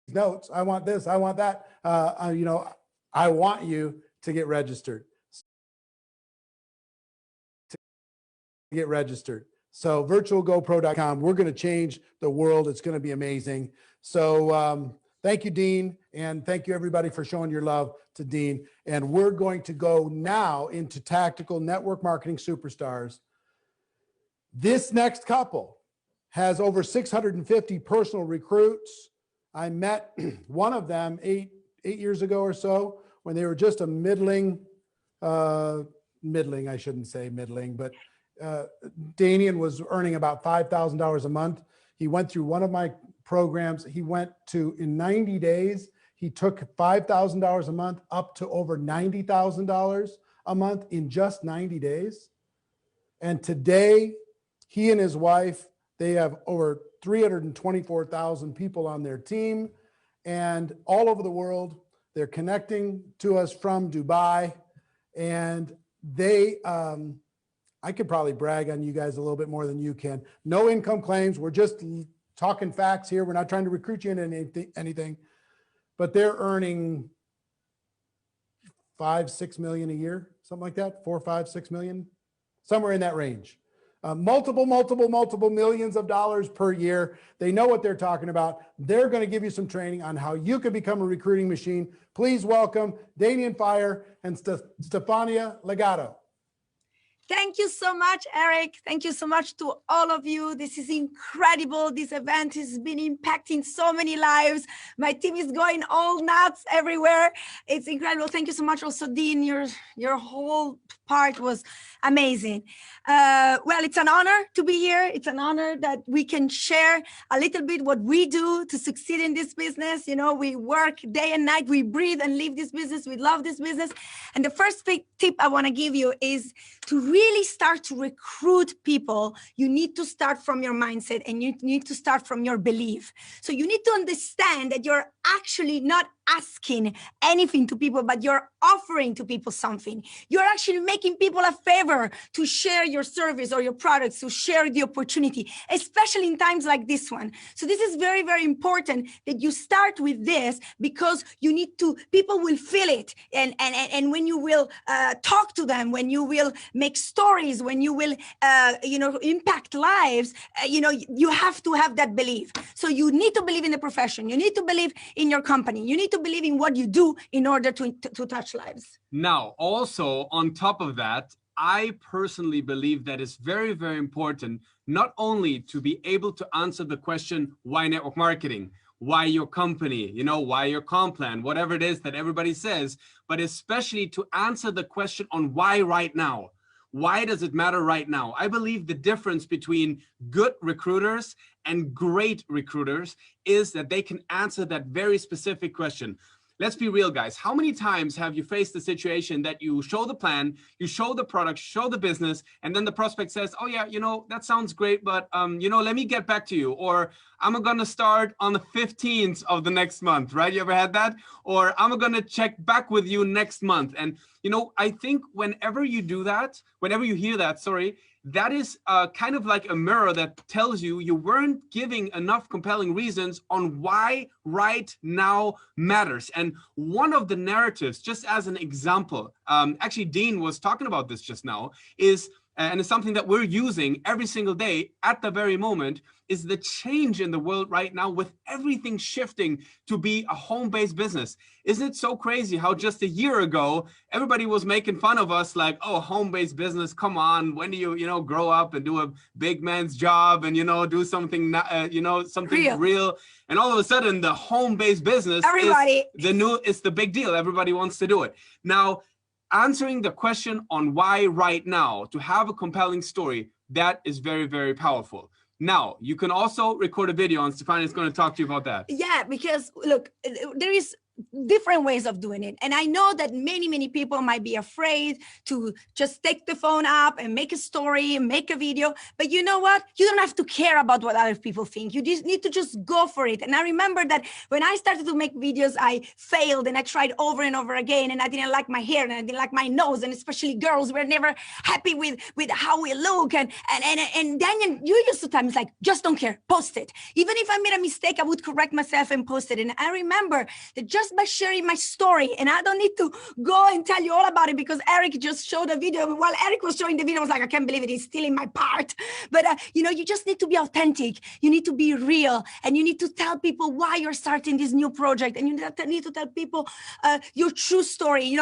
notes. I want this. I want that. I want you to get registered. So virtualgopro.com, we're going to change the world. It's going to be amazing. So thank you, Dean. And thank you everybody for showing your love to Dean. And we're going to go now into tactical network marketing superstars. This next couple has over 650 personal recruits. I met one of them eight years ago or so when they were just a middling, I shouldn't say middling, but Danien was earning about $5,000 a month. He went through one of my programs. He went to, in 90 days, he took $5,000 a month up to over $90,000 a month in just 90 days. And today, he and his wife, they have over 324,000 people on their team and all over the world. They're connecting to us from Dubai, and they, I could probably brag on you guys a little bit more than you can. No income claims. We're just talking facts here. We're not trying to recruit you into anything, but they're earning 5-6 million a year, something like that. 4, 5, 6 million, somewhere in that range. Multiple millions of dollars per year. They know what they're talking about. They're going to give you some training on how you can become a recruiting machine. Please welcome Danien Feier and Stefania Gatto. Thank you so much, Eric. Thank you so much to all of you. This is incredible. This event has been impacting so many lives. My team is going all nuts everywhere. It's incredible. Thank you so much. Also, Dean, your whole part was amazing. Well, it's an honor to be here. It's an honor that we can share a little bit what we do to succeed in this business. You know, we work day and night. We breathe and live this business. We love this business. And the first big tip I want to give you is to really start to recruit people. You need to start from your mindset, and you need to start from your belief. So you need to understand that you're actually not asking anything to people, but you're offering to people something. You're actually making people a favor to share your service or your products, to share the opportunity, especially in times like this one. So this is very, very important that you start with this, because you need to, people will feel it. And when you will talk to them, when you will make stories, when you will, impact lives, you have to have that belief. So you need to believe in the profession. You need to believe in your company. You need to believe in what you do in order to touch lives. Now, also on top of that, I personally believe that it's very, very important not only to be able to answer the question, why network marketing? Why your company? Why your comp plan? Whatever it is that everybody says, but especially to answer the question on why right now. Why does it matter right now? I believe the difference between good recruiters and great recruiters is that they can answer that very specific question. Let's be real, guys. How many times have you faced the situation that you show the plan, you show the product, show the business, and then the prospect says, oh yeah, that sounds great, but let me get back to you. Or I'm going to start on the 15th of the next month, right? You ever had that? Or I'm going to check back with you next month. And I think whenever you do that, whenever you hear that, sorry, that is kind of like a mirror that tells you you weren't giving enough compelling reasons on why right now matters. And one of the narratives, just as an example, actually Dean was talking about this just now, is, and it's something that we're using every single day at the very moment, is the change in the world right now with everything shifting to be a home-based business. Isn't it so crazy how just a year ago, everybody was making fun of us like, oh, home-based business, come on, when do you, grow up and do a big man's job and, do something, something real. And all of a sudden the home-based business is the big deal. Everybody wants to do it. Now, answering the question on why right now, to have a compelling story, that is very, very powerful. Now, you can also record a video, and Stefania is going to talk to you about that. Yeah, because look, there is different ways of doing it. And I know that many people might be afraid to just take the phone up and make a story, make a video. But you know what? You don't have to care about what other people think. You just need to just go for it. And I remember that when I started to make videos, I failed and I tried over and over again. And I didn't like my hair and I didn't like my nose. And especially girls were never happy with how we look. And Danien, you used to tell me, it's like, just don't care, post it. Even if I made a mistake, I would correct myself and post it. And I remember that just by sharing my story, and I don't need to go and tell you all about it because Eric just showed a video. While Eric was showing the video, I was like, I can't believe it, he's stealing my part. But you just need to be authentic. You need to be real, and you need to tell people why you're starting this new project, and you need to tell people your true story.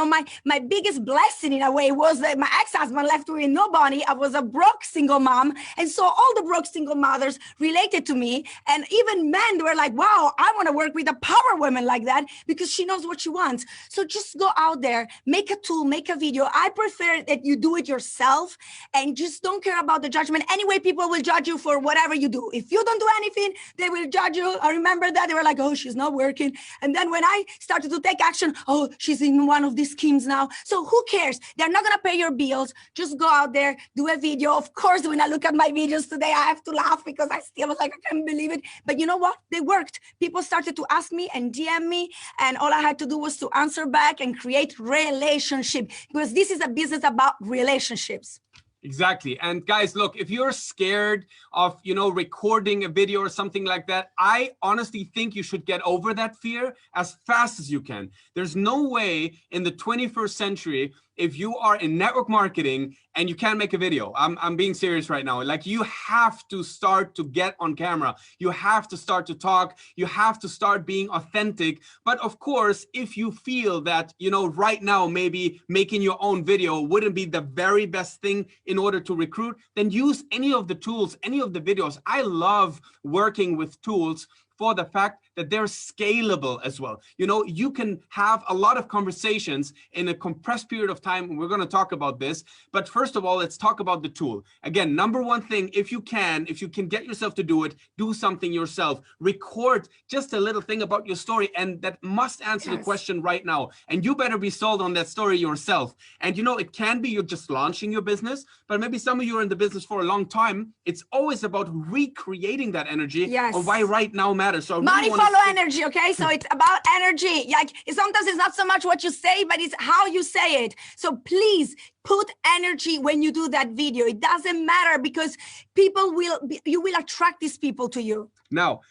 My biggest blessing in a way was that my ex-husband left with nobody. I was a broke single mom, and so all the broke single mothers related to me, and even men were like, wow, I want to work with a power woman like that, because she knows what she wants. So just go out there, make a tool, make a video. I prefer that you do it yourself and just don't care about the judgment. Anyway, people will judge you for whatever you do. If you don't do anything, they will judge you. I remember that. They were like, oh, she's not working. And then when I started to take action, oh, she's in one of these schemes now. So who cares? They're not going to pay your bills. Just go out there, do a video. Of course, when I look at my videos today, I have to laugh because I still was like, I can't believe it. But you know what? They worked. People started to ask me and DM me, and all I had to do was to answer back and create relationship, because this is a business about relationships. Exactly. And guys, look, if you're scared of, recording a video or something like that, I honestly think you should get over that fear as fast as you can. There's no way in the 21st century, if you are in network marketing and you can't make a video, I'm being serious right now. Like, you have to start to get on camera. You have to start to talk. You have to start being authentic. But of course, if you feel that, right now, maybe making your own video wouldn't be the very best thing in order to recruit, then use any of the tools, any of the videos. I love working with tools for the fact that they're scalable as well. You can have a lot of conversations in a compressed period of time. We're going to talk about this. But first of all, let's talk about the tool. Again, number one thing, if you can get yourself to do it, do something yourself. Record just a little thing about your story, and that must answer the question right now. And you better be sold on that story yourself. And it can be you're just launching your business, but maybe some of you are in the business for a long time. It's always about recreating that energy of why right now matters. So money follow energy, okay? So it's about energy. Like, sometimes it's not so much what you say, but it's how you say it. So please put energy when you do that video. It doesn't matter, because you will attract these people to you. Now,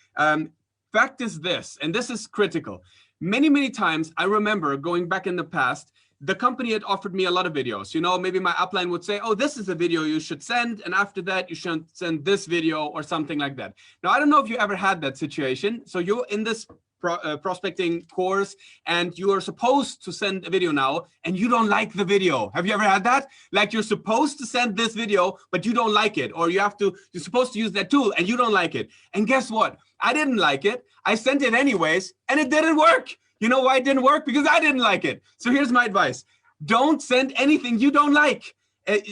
fact is this, and this is critical. Many times I remember going back in the past, the company had offered me a lot of videos. Maybe my upline would say, oh, this is a video you should send, and after that, you should send this video or something like that. Now, I don't know if you ever had that situation. So you're in this prospecting course, and you are supposed to send a video now, and you don't like the video. Have you ever had that? Like, you're supposed to send this video, but you don't like it, or you're supposed to use that tool, and you don't like it. And guess what? I didn't like it. I sent it anyways, and it didn't work. You know why it didn't work? Because I didn't like it. So here's my advice. Don't send anything you don't like.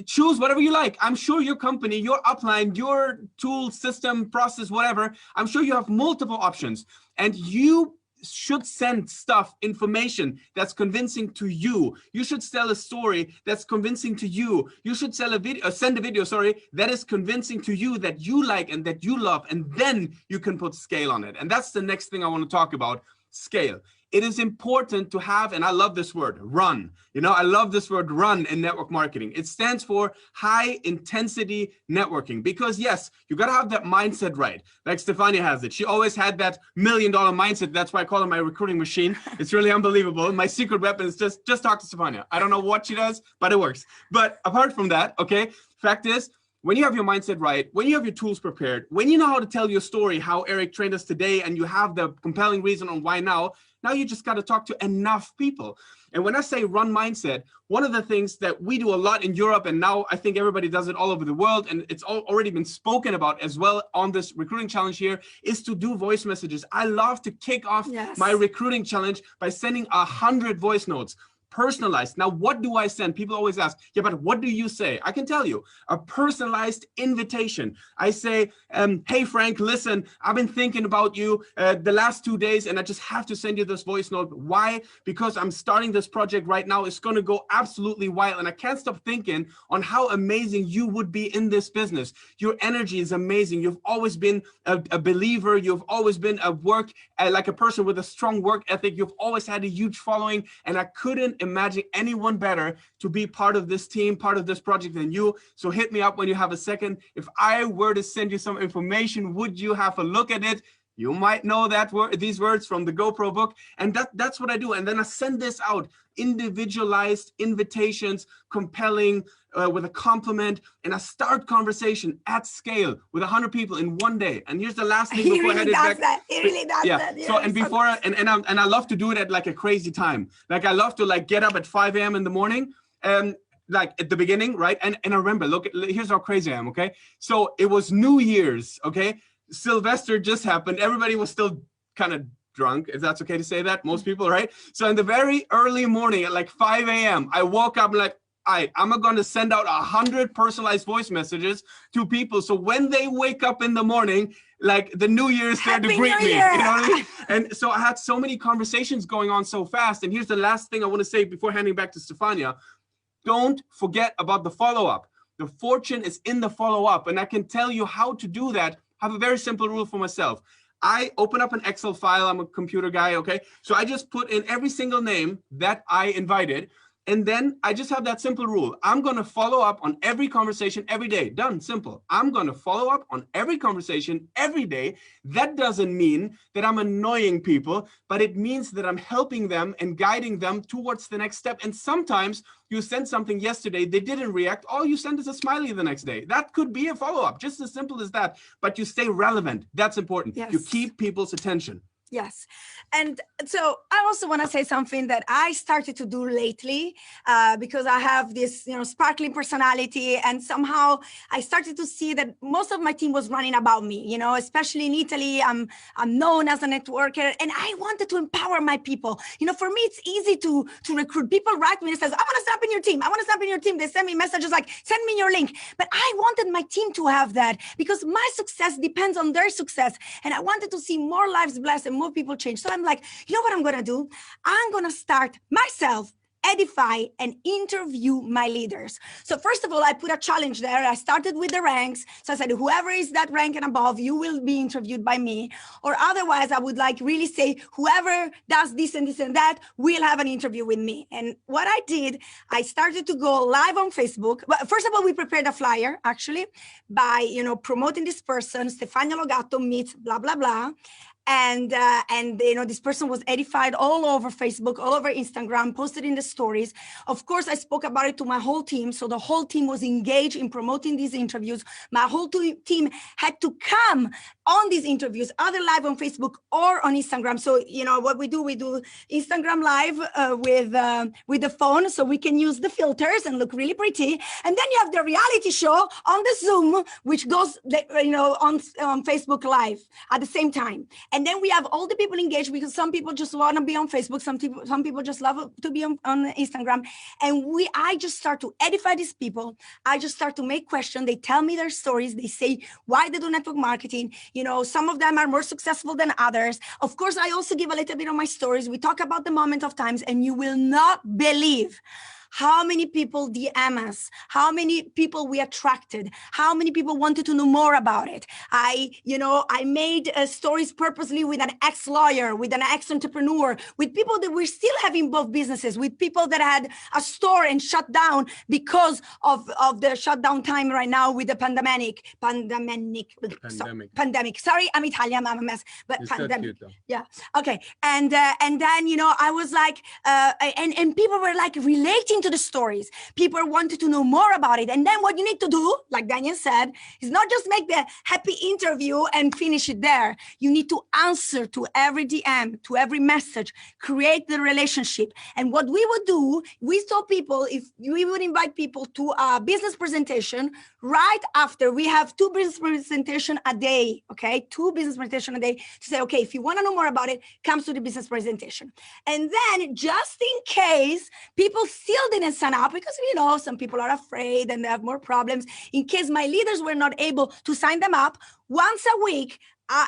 Choose whatever you like. I'm sure your company, your upline, your tool, system, process, whatever, I'm sure you have multiple options. And you should send stuff, information that's convincing to you. You should tell a story that's convincing to you. You should send a video that is convincing to you, that you like and that you love. And then you can put scale on it. And that's the next thing I want to talk about. Scale. it is important to have, and I love this word, run. You know, I love this word run in network marketing. It stands for high intensity networking, because yes, you got to have that mindset right. Like Stefania has it. She always had that $1 million mindset. That's why I call her my recruiting machine. It's really unbelievable. My secret weapon is just talk to Stefania. I don't know what she does, but it works. But apart from that, okay, fact is, when you have your mindset right, when you have your tools prepared, when you know how to tell your story, how Eric trained us today, and you have the compelling reason on why now you just got to talk to enough people. And when I say run mindset, one of the things that we do a lot in Europe, and now I think everybody does it all over the world, and it's already been spoken about as well on this recruiting challenge here, is to do voice messages. I love to kick off my recruiting challenge by sending 100 voice notes. Personalized. Now, what do I send? People always ask, yeah, but what do you say? I can tell you, a personalized invitation. I say, hey, Frank, listen, I've been thinking about you the last 2 days, and I just have to send you this voice note. Why? Because I'm starting this project right now. It's going to go absolutely wild, and I can't stop thinking on how amazing you would be in this business. Your energy is amazing. You've always been a believer. You've always been like a person with a strong work ethic. You've always had a huge following, and I couldn't imagine anyone better to be part of this team, part of this project than you. So hit me up when you have a second. If I were to send you some information, would you have a look at it? You might know these words from the GoPro book, and that's what I do. And then I send this out, individualized invitations, compelling, with a compliment, and I start conversation at scale with 100 people in one day. And here's the last thing before I head it back. He really does that. So and before I love to do it at like a crazy time. Like I love to like get up at 5 a.m. in the morning, like at the beginning, right? And I remember, look, here's how crazy I am. Okay, so it was New Year's. Okay. Sylvester just happened. Everybody was still kind of drunk, if that's okay to say that. Most people, right? So in the very early morning at like 5 a.m., I woke up like, I'm going to send out 100 personalized voice messages to people. So when they wake up in the morning, like the New Year is there to greet me. You know what I mean? And so I had so many conversations going on so fast. And here's the last thing I want to say before handing back to Stefania. Don't forget about the follow-up. The fortune is in the follow-up. And I can tell you how to do that. I have a very simple rule for myself. I open up an Excel file. I'm a computer guy, okay? So I just put in every single name that I invited. And then I just have that simple rule. I'm going to follow up on every conversation every day. Done. Simple. I'm going to follow up on every conversation every day. That doesn't mean that I'm annoying people, but it means that I'm helping them and guiding them towards the next step. And sometimes you sent something yesterday, they didn't react. All you send is a smiley the next day. That could be a follow-up, just as simple as that. But you stay relevant. That's important. Yes. You keep people's attention. Yes. And so I also want to say something that I started to do lately because I have this, sparkling personality. And somehow I started to see that most of my team was running about me, especially in Italy. I'm known as a networker, and I wanted to empower my people. For me, it's easy to recruit. People write me and says, I want to snap in your team. I want to snap in your team. They send me messages like, send me your link. But I wanted my team to have that because my success depends on their success. And I wanted to see more lives blessed and more people change. So I'm like, you know what I'm going to do? I'm going to start myself, edify, and interview my leaders. So first of all, I put a challenge there. I started with the ranks. So I said, whoever is that rank and above, you will be interviewed by me. Or otherwise, I would like really say, whoever does this and this and that will have an interview with me. And what I did, I started to go live on Facebook. But first of all, we prepared a flyer, actually, by, promoting this person, Stefania Gatto meets blah, blah, blah. And this person was edified all over Facebook, all over Instagram, posted in the stories. Of course, I spoke about it to my whole team. So the whole team was engaged in promoting these interviews. My whole team had to come on these interviews, either live on Facebook or on Instagram. So, what we do Instagram live with the phone, so we can use the filters and look really pretty. And then you have the reality show on the Zoom, which goes, on Facebook Live at the same time. And then we have all the people engaged because some people just want to be on Facebook. Some people just love to be on Instagram. And I just start to edify these people. I just start to make questions. They tell me their stories. They say why they do network marketing. Some of them are more successful than others. Of course, I also give a little bit of my stories. We talk about the moment of times, and you will not believe how many people DM us, how many people we attracted, how many people wanted to know more about it. I made stories purposely with an ex-lawyer, with an ex-entrepreneur, with people that we're still having both businesses, with people that had a store and shut down because of the shutdown time right now with the pandemic. Sorry, I'm Italian, I'm a mess, but pandemic. Yeah. Okay. And then, I was like, and people were like relating to the stories. People wanted to know more about it. And then what you need to do, like Danien said, is not just make the happy interview and finish it there. You need to answer to every DM, to every message, create the relationship. And what we would do, we saw people, if we would invite people to a business presentation right after, we have 2 business presentations a day, okay? 2 business presentations a day to say, okay, if you want to know more about it, come to the business presentation. And then just in case people still didn't sign up, because some people are afraid and they have more problems, in case my leaders were not able to sign them up, once a week,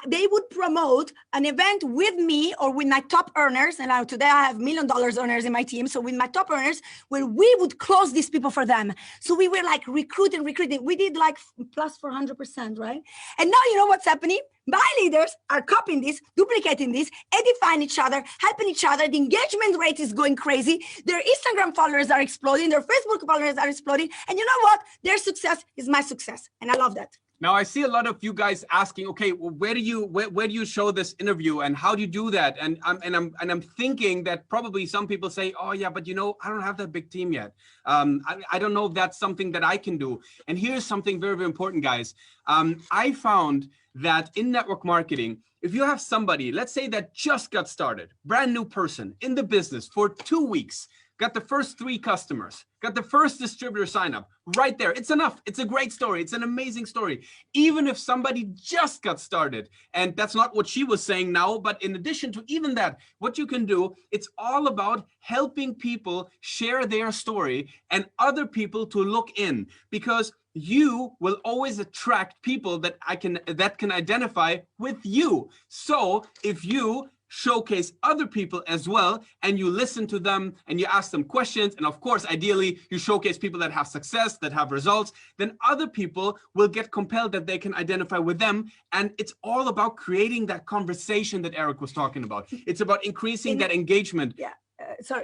they would promote an event with me or with my top earners. And today I have $1 million earners in my team. So with my top earners, where we would close these people for them. So we were like recruiting. We did like plus 400%, right? And now you know what's happening? My leaders are copying this, duplicating this, edifying each other, helping each other. The engagement rate is going crazy. Their Instagram followers are exploding. Their Facebook followers are exploding. And you know what? Their success is my success. And I love that. Now I see a lot of you guys asking, okay, well, where do you show this interview and how do you do that? And I'm thinking that probably some people say, oh yeah, but I don't have that big team yet. I don't know if that's something that I can do. And here's something very, very important, guys. I found that in network marketing, if you have somebody, let's say that just got started, brand new person in the business for 2 weeks, got the first 3 customers, got the first distributor sign up right there. It's enough. It's a great story. It's an amazing story. Even if somebody just got started, and that's not what she was saying now, but in addition to even that, what you can do, it's all about helping people share their story and other people to look in, because you will always attract people that can identify with you. So if you showcase other people as well, and you listen to them and you ask them questions, and of course ideally you showcase people that have success, that have results, then other people will get compelled that they can identify with them. And it's all about creating that conversation that Eric was talking about. It's about increasing that engagement. Yeah.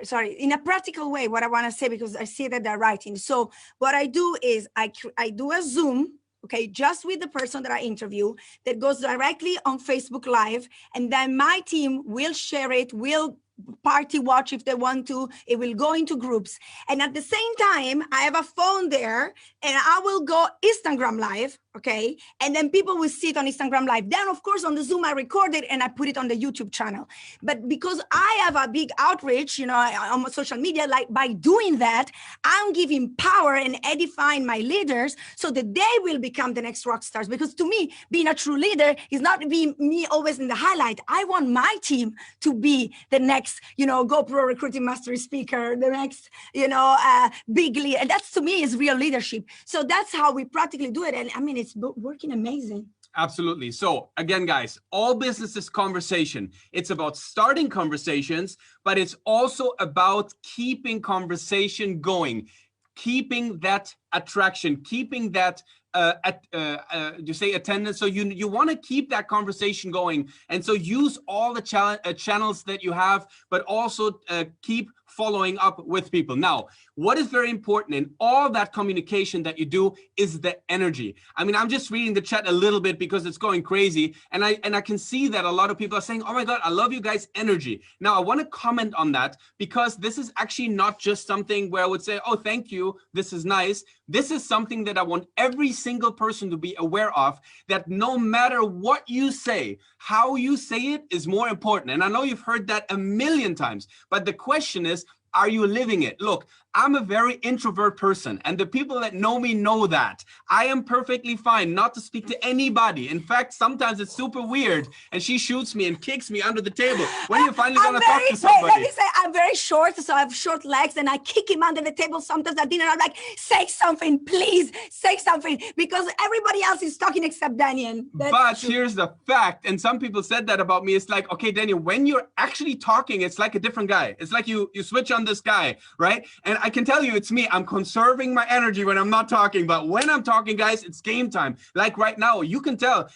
Sorry. In a practical way, what I want to say, because I see that they're writing. So what I do is I do a Zoom, okay, just with the person that I interview, that goes directly on Facebook Live, and then my team will share it, will party watch if they want to, it will go into groups. And at the same time, I have a phone there and I will go Instagram Live, okay? And then people will see it on Instagram Live. Then of course on the Zoom, I record it and I put it on the YouTube channel. But because I have a big outreach, on social media, like by doing that, I'm giving power and edifying my leaders so that they will become the next rock stars. Because to me, being a true leader is not being me always in the highlight. I want my team to be the next, GoPro recruiting mastery speaker, the next, big leader. And that's, to me, is real leadership. So that's how we practically do it. And I mean, it's working amazing. Absolutely. So again, guys, all business is conversation. It's about starting conversations, but it's also about keeping conversation going, keeping that attraction, keeping that you say attendance. So you want to keep that conversation going. And so use all the channels that you have, but also keep following up with people. Now, what is very important in all that communication that you do is the energy. I mean, I'm just reading the chat a little bit because it's going crazy. And I can see that a lot of people are saying, oh my God, I love you guys' energy. Now, I want to comment on that because this is actually not just something where I would say, oh, thank you, this is nice. This is something that I want every single person to be aware of, that no matter what you say, how you say it is more important. And I know you've heard that a million times, but the question is, are you living it? Look, I'm a very introvert person, and the people that know me know that. I am perfectly fine not to speak to anybody. In fact, sometimes it's super weird, and she shoots me and kicks me under the table. When are you finally going to talk to somebody? Let me say, I'm very short, so I have short legs, and I kick him under the table sometimes at dinner. I'm like, say something, please, say something, because everybody else is talking except Danien. But here's the fact, and some people said that about me. It's like, okay, Danien, when you're actually talking, it's like a different guy. It's like you switch on this guy, right? And I can tell you it's me. I'm conserving my energy when I'm not talking, but when I'm talking, guys, it's game time. Like right now, you can tell.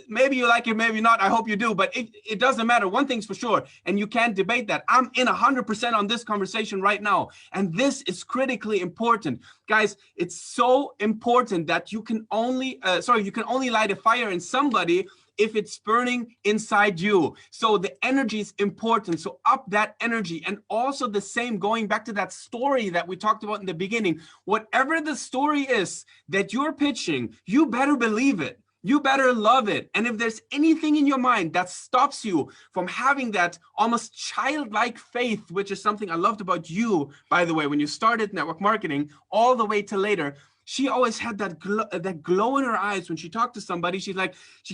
Maybe you like it, maybe not. I hope you do, but it doesn't matter. One thing's for sure, and you can't debate that. I'm in 100% on this conversation right now, and this is critically important. Guys, it's so important that you can only light a fire in somebody if it's burning inside you. So the energy is important. So up that energy. And also the same, going back to that story that we talked about in the beginning, whatever the story is that you're pitching, you better believe it. You better love it. And if there's anything in your mind that stops you from having that almost childlike faith, which is something I loved about you, by the way, when you started network marketing all the way to later, she always had that glow in her eyes when she talked to somebody. She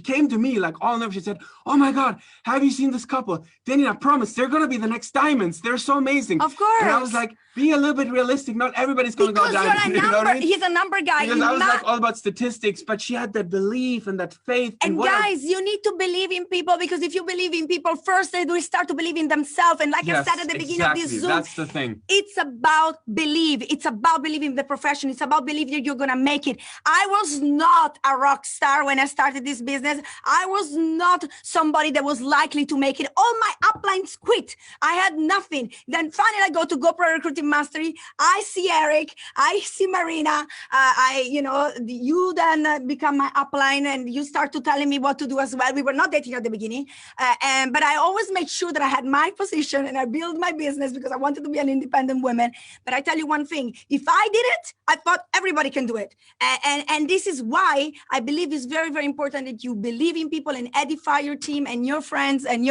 came to me like all nervous. She said, "Oh my God, have you seen this couple? Danien, I promise they're going to be the next diamonds. They're so amazing." Of course. And I was like, be a little bit realistic. Not everybody's going to go diamond. Because you're a number. You know what I mean? He's a number guy. Because I was like all about statistics, but she had that belief and that faith. And guys, you need to believe in people, because if you believe in people first, they will start to believe in themselves. And like I said at the beginning of this Zoom, that's the thing. It's about belief. It's about believing in the profession. It's about believing that you're going to make it. I was not a rock star when I started this business. I was not somebody that was likely to make it. All my uplines quit. I had nothing. Then finally I go to GoPro Recruiting Mastery. I see Eric. I see Marina. You then become my upline, and you start to telling me what to do as well. We were not dating at the beginning. But I always made sure that I had my position and I built my business because I wanted to be an independent woman. But I tell you one thing, if I did it, I thought everybody can do it. And this is why I believe it's very, very important that you believe in people and edify your team and your friends and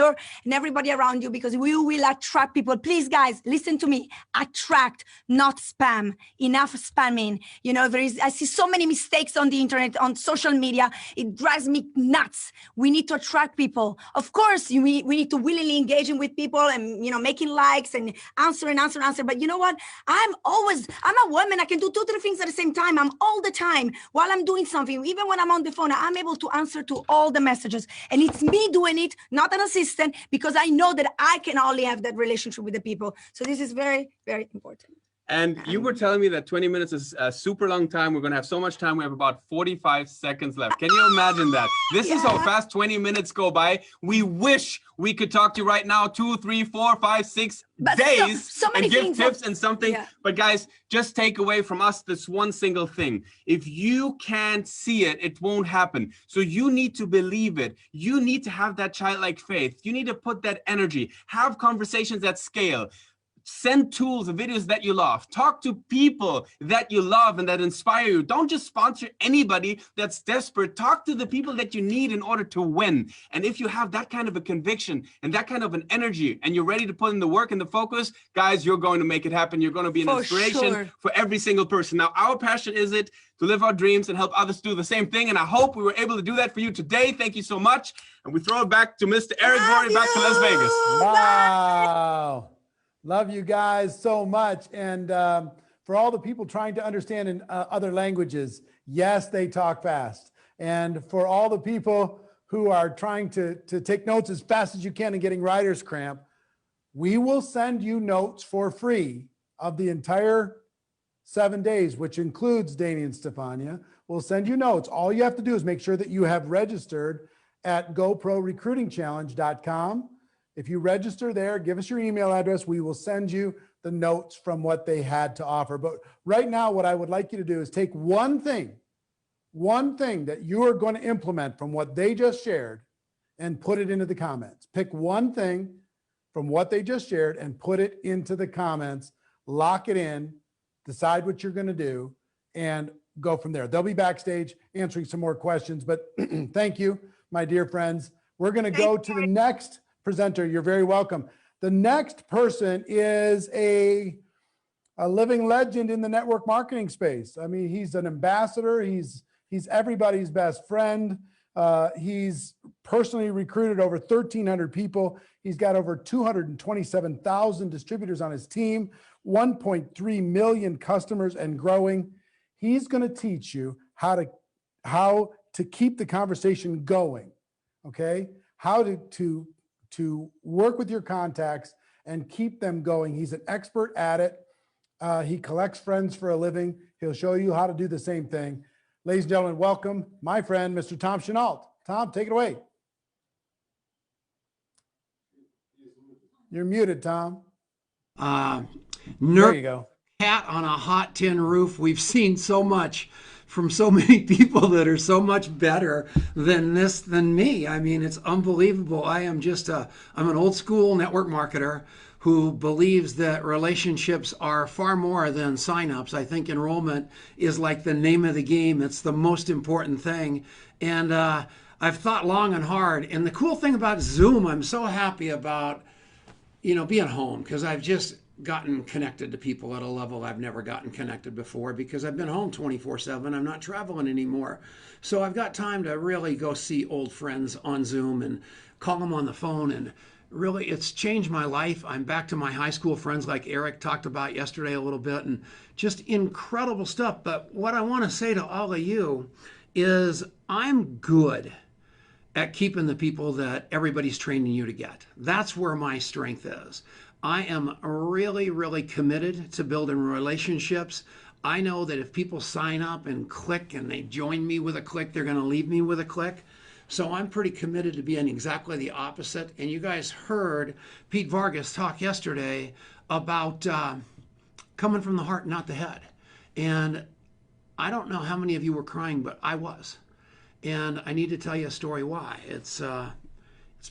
everybody around you, because we will attract people. Please, guys, listen to me. Attract, not spam. Enough spamming. I see so many mistakes on the internet, on social media. It drives me nuts. We need to attract people. Of course, we need to willingly engaging with people and, making likes and answer. But you know what? I'm a woman. I can do 2-3 things at the same time. I'm all the time while I'm doing something. Even when I'm on the phone, I'm able to answer to all the messages. And it's me doing it, not an assistant, because I know that I can only have that relationship with the people. So this is very, very important. And you were telling me that 20 minutes is a super long time. We're going to have so much time. We have about 45 seconds left. Can you imagine that? This is how fast 20 minutes go by. We wish we could talk to you right now 2, 3, 4, 5, 6 days so many and give things tips and something. Yeah. But guys, just take away from us this one single thing. If you can't see it, it won't happen. So you need to believe it. You need to have that childlike faith. You need to put that energy. Have conversations that scale. Send tools and videos that you love. Talk to people that you love and that inspire you. Don't just sponsor anybody that's desperate. Talk to the people that you need in order to win. And if you have that kind of a conviction and that kind of an energy and you're ready to put in the work and the focus, guys, you're going to make it happen. You're going to be an inspiration for every single person. Now, our passion is it to live our dreams and help others do the same thing. And I hope we were able to do that for you today. Thank you so much. And we throw it back to Mr. Eric Worre, back to Las Vegas. Wow. Love you guys so much. And for all the people trying to understand in other languages, yes, they talk fast. And for all the people who are trying to take notes as fast as you can and getting writer's cramp, we will send you notes for free of the entire 7 days, which includes Danien and Stefania. We'll send you notes. All you have to do is make sure that you have registered at GoProRecruitingChallenge.com. If you register there, give us your email address. We will send you the notes from what they had to offer. But right now, what I would like you to do is take one thing that you are going to implement from what they just shared and put it into the comments. Pick one thing from what they just shared and put it into the comments, lock it in, decide what you're going to do, and go from there. They'll be backstage answering some more questions, but thank you, my dear friends. We're going to go to the next presenter. You're very welcome. The next person is a living legend in the network marketing space. I mean, he's an ambassador. He's everybody's best friend. He's personally recruited over 1,300 people. He's got over 227,000 distributors on his team, 1.3 million customers and growing. He's going to teach you how to keep the conversation going. Okay, how to work with your contacts and keep them going. He's an expert at it. He collects friends for a living. He'll show you how to do the same thing. Ladies and gentlemen, welcome my friend, Mr. Tom Chenault. Tom, take it away. You're muted, Tom. There you go. Cat on a hot tin roof. We've seen so much from so many people that are so much better than me. I mean, it's unbelievable. I'm an old school network marketer who believes that relationships are far more than signups. I think enrollment is like the name of the game. It's the most important thing. And I've thought long and hard. And the cool thing about Zoom, I'm so happy about, being home, because I've just gotten connected to people at a level I've never gotten connected before, because I've been home 24/7. I'm not traveling anymore. So I've got time to really go see old friends on Zoom and call them on the phone. And really, it's changed my life. I'm back to my high school friends like Eric talked about yesterday a little bit, and just incredible stuff. But what I want to say to all of you is I'm good at keeping the people that everybody's training you to get. That's where my strength is. I am really, really committed to building relationships. I know that if people sign up and click and they join me with a click, they're going to leave me with a click. So I'm pretty committed to being exactly the opposite. And you guys heard Pete Vargas talk yesterday about coming from the heart, not the head. And I don't know how many of you were crying, but I was. And I need to tell you a story why. It's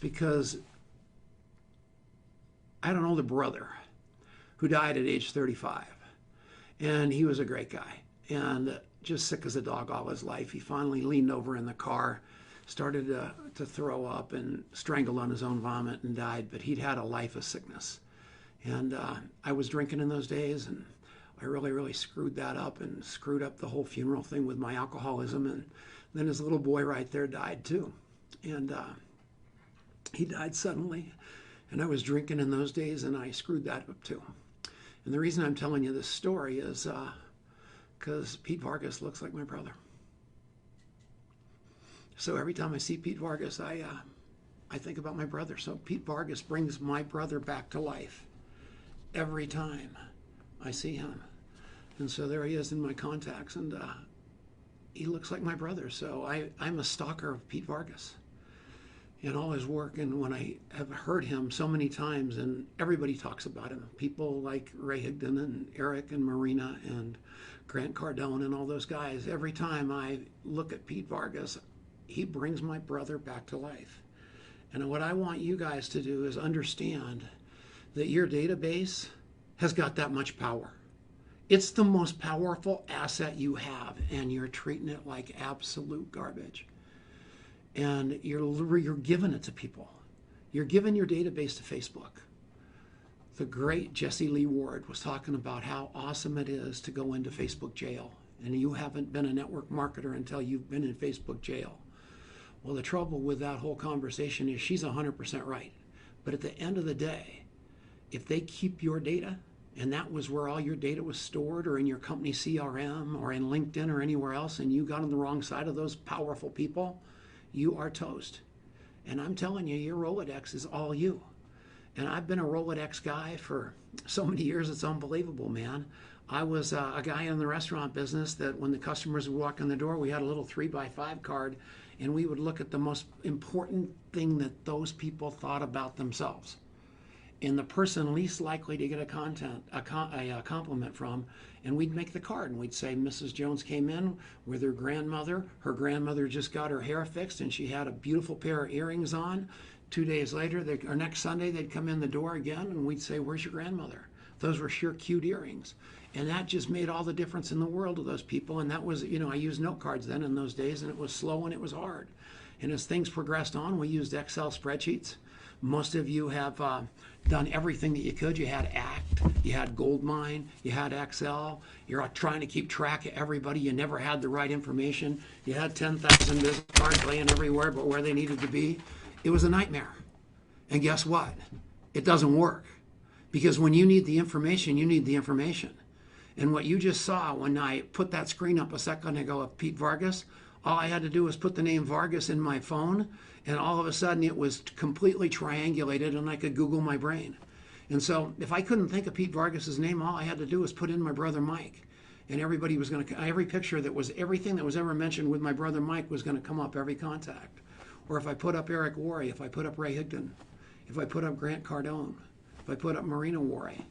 because I had an older brother who died at age 35. And he was a great guy and just sick as a dog all his life. He finally leaned over in the car, started to throw up and strangled on his own vomit and died. But he'd had a life of sickness. And I was drinking in those days, and I really, really screwed that up and screwed up the whole funeral thing with my alcoholism. And then his little boy right there died too. And he died suddenly. And I was drinking in those days, and I screwed that up too. And the reason I'm telling you this story is because Pete Vargas looks like my brother. So every time I see Pete Vargas, I think about my brother. So Pete Vargas brings my brother back to life every time I see him. And so there he is in my contacts, and he looks like my brother. So I'm a stalker of Pete Vargas and all his work. And when I have heard him so many times, and everybody talks about him, people like Ray Higdon and Eric and Marina and Grant Cardone and all those guys, every time I look at Pete Vargas, he brings my brother back to life. And what I want you guys to do is understand that your database has got that much power. It's the most powerful asset you have, and you're treating it like absolute garbage. And you're giving it to people. You're giving your database to Facebook. The great Jesse Lee Ward was talking about how awesome it is to go into Facebook jail. And you haven't been a network marketer until you've been in Facebook jail. Well, the trouble with that whole conversation is she's 100% right. But at the end of the day, if they keep your data, and that was where all your data was stored, or in your company CRM, or in LinkedIn, or anywhere else, and you got on the wrong side of those powerful people, you are toast. And I'm telling you, your Rolodex is all you. And I've been a Rolodex guy for so many years, it's unbelievable, man. I was a guy in the restaurant business that when the customers would walk in the door, we had a little 3x5 card, and we would look at the most important thing that those people thought about themselves. And the person least likely to get a compliment from, and we'd make the card, and we'd say, Mrs. Jones came in with her grandmother. Her grandmother just got her hair fixed, and she had a beautiful pair of earrings on. 2 days later, or next Sunday, they'd come in the door again, and we'd say, where's your grandmother? Those were sure cute earrings. And that just made all the difference in the world to those people. And that was, I used note cards then in those days, and it was slow and it was hard. And as things progressed on, we used Excel spreadsheets. Most of you have done everything that you could. You had ACT, you had Goldmine, you had Excel. You're trying to keep track of everybody. You never had the right information. You had 10,000 business cards laying everywhere but where they needed to be. It was a nightmare. And guess what? It doesn't work. Because when you need the information, you need the information. And what you just saw when I put that screen up a second ago of Pete Vargas, all I had to do was put the name Vargas in my phone, and all of a sudden it was completely triangulated, and I could Google my brain. And so if I couldn't think of Pete Vargas's name, all I had to do was put in my brother Mike. And everybody was going to, every picture that was, everything that was ever mentioned with my brother Mike was going to come up, every contact. Or if I put up Eric Worre, if I put up Ray Higdon, if I put up Grant Cardone, if I put up Marina Worre,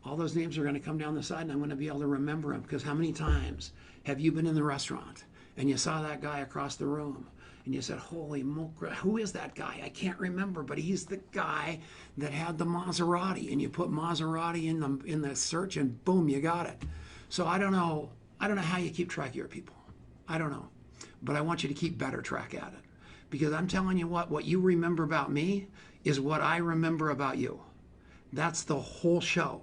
all those names are going to come down the side, and I'm going to be able to remember them. Because how many times have you been in the restaurant and you saw that guy across the room and you said, holy moke, who is that guy? I can't remember, but he's the guy that had the Maserati. And you put Maserati in the search and boom, you got it. So I don't know how you keep track of your people. I don't know. But I want you to keep better track at it. Because I'm telling you what you remember about me is what I remember about you. That's the whole show.